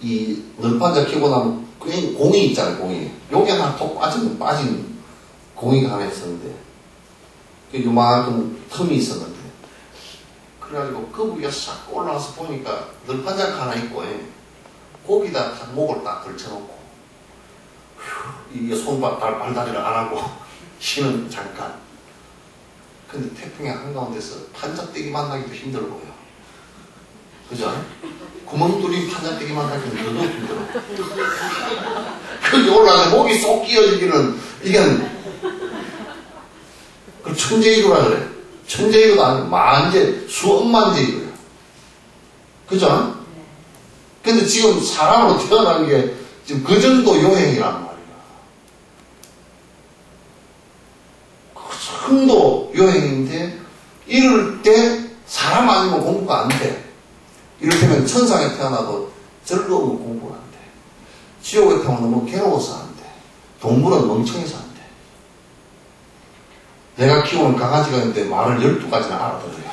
이 널판자 키고 나면 공이 있잖아요. 공이. 여기 하나 톡 빠진 공이가 하나 있었는데 요만큼 틈이 있었는데 그래가지고 거북이가 싹 올라가서 보니까 널판자가 하나 있고 거기다 목을 딱 걸쳐놓고 이게 발다리를 안 하고 쉬는 잠깐. 근데 태평양 한가운데서 판자떼기 만나기도 힘들어 보여. 그죠? 구멍 뚫린 판자떼기 만나기는 더더욱 힘들어. 거기 올라가서 목이 쏙 끼어지기는 이게 그 천재이루라 그래. 천재이루도 아니고 만재, 수억만재이루야. 그죠? 근데 지금 사람으로 태어난 게 지금 그 정도 요행이란 말이야. 그 정도 요행인데 이럴 때 사람 아니면 공부가 안 돼. 이를테면 천상에 태어나도 즐거우면 공부가 안 돼. 지옥에 태어나면 너무 괴로워서 안 돼. 동물은 멍청해서 안 돼. 내가 키우는 강아지가 있는데 말을 12가지나 알아들어요.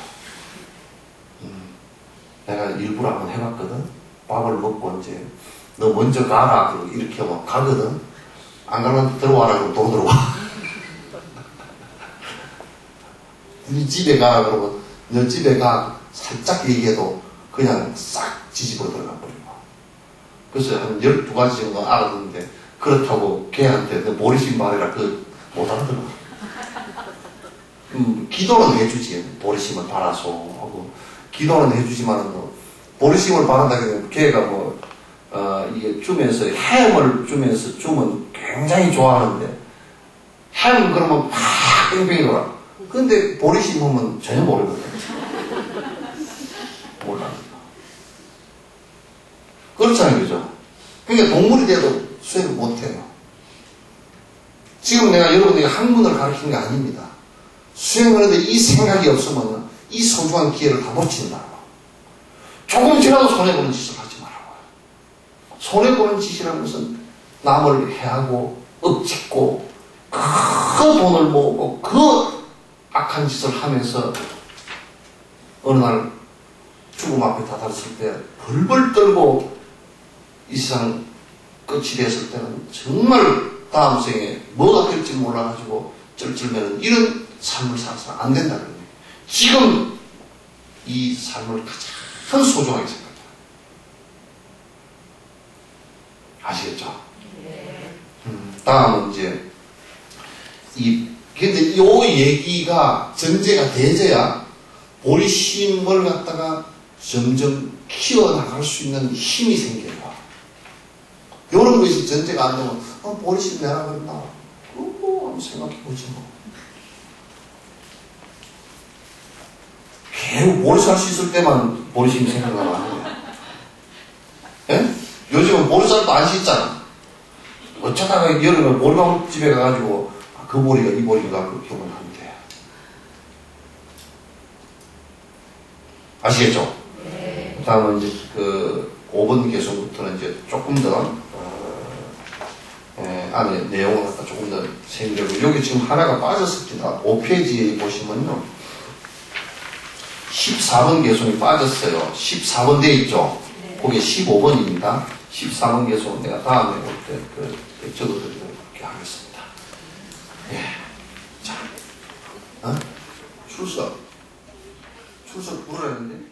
내가 일부러 한번 해봤거든. 밥을 먹고 이제 너 먼저 가라 그러고 이렇게 하면 가거든. 안 가면 들어와라 그러면 또 들어와. 네 집에 가라 그러면 너 집에 가 살짝 얘기해도 그냥 싹 뒤집어 들어가 버리고. 그래서 한 12가지 정도 알아듣는데 그렇다고 걔한테 너 보리신 말이라 못 알아들어. 기도는 해주지. 보리심을 바라소 하고 기도는 해주지만은 보리심을 바란다 그러면 걔가 이게 주면서 햄을 주면서 주면 굉장히 좋아하는데 햄 그러면 팍 뺑뺑이 돌아. 근데 보리심 하면 전혀 모르거든. 몰라. 그렇잖아요, 그죠? 그러니까 동물이 돼도 수행을 못해요. 지금 내가 여러분에게 학문을 가르치는 게 아닙니다. 수행을 하는데 이 생각이 없으면 이 소중한 기회를 다 놓친다고. 조금 지나도 손해보는 짓을 하지 말라고. 손해보는 짓이라는 것은 남을 해하고 억짓고 그 돈을 모으고 그 악한 짓을 하면서 어느 날 죽음 앞에 다다랐을 때 벌벌 떨고 이 세상 끝이 됐을 때는 정말 다음 생에 뭐가 될지 몰라가지고 쩔쩔매는 이런 삶을 살아서 안 된다는 거예요. 지금 이 삶을 가장 소중하게 생각해요. 아시겠죠? 네. 다음은 이제 근데 요 얘기가 전제가 돼져야 보리심을 갖다가 점점 키워나갈 수 있는 힘이 생겨요. 요런 것이 전제가 안 되면 보리심 내라 그랬나? 그거 한번 생각해보지 뭐. 계속 보리살 수 있을 때만 보리심 생각나면 안 돼. 예? 요즘은 보리살도 안 씻잖아. 어쩌다가 여름에 보리밥집에 가가지고 그 보리가 이 보리가 그렇게 오면 안 돼. 아시겠죠? 네. 다음은 이제 5번 개성부터는 이제 조금 더 안에 내용을 갖다 조금 더 세밀하고 여기 지금 하나가 빠졌습니다. 5페이지에 보시면요. 14번 개성이 빠졌어요. 14번 돼 있죠? 네. 거기에 15번입니다. 14번 개성은 내가 다음에 올 때 적어드리도록 그렇게 하겠습니다. 예. 자, 출석 부르라는데?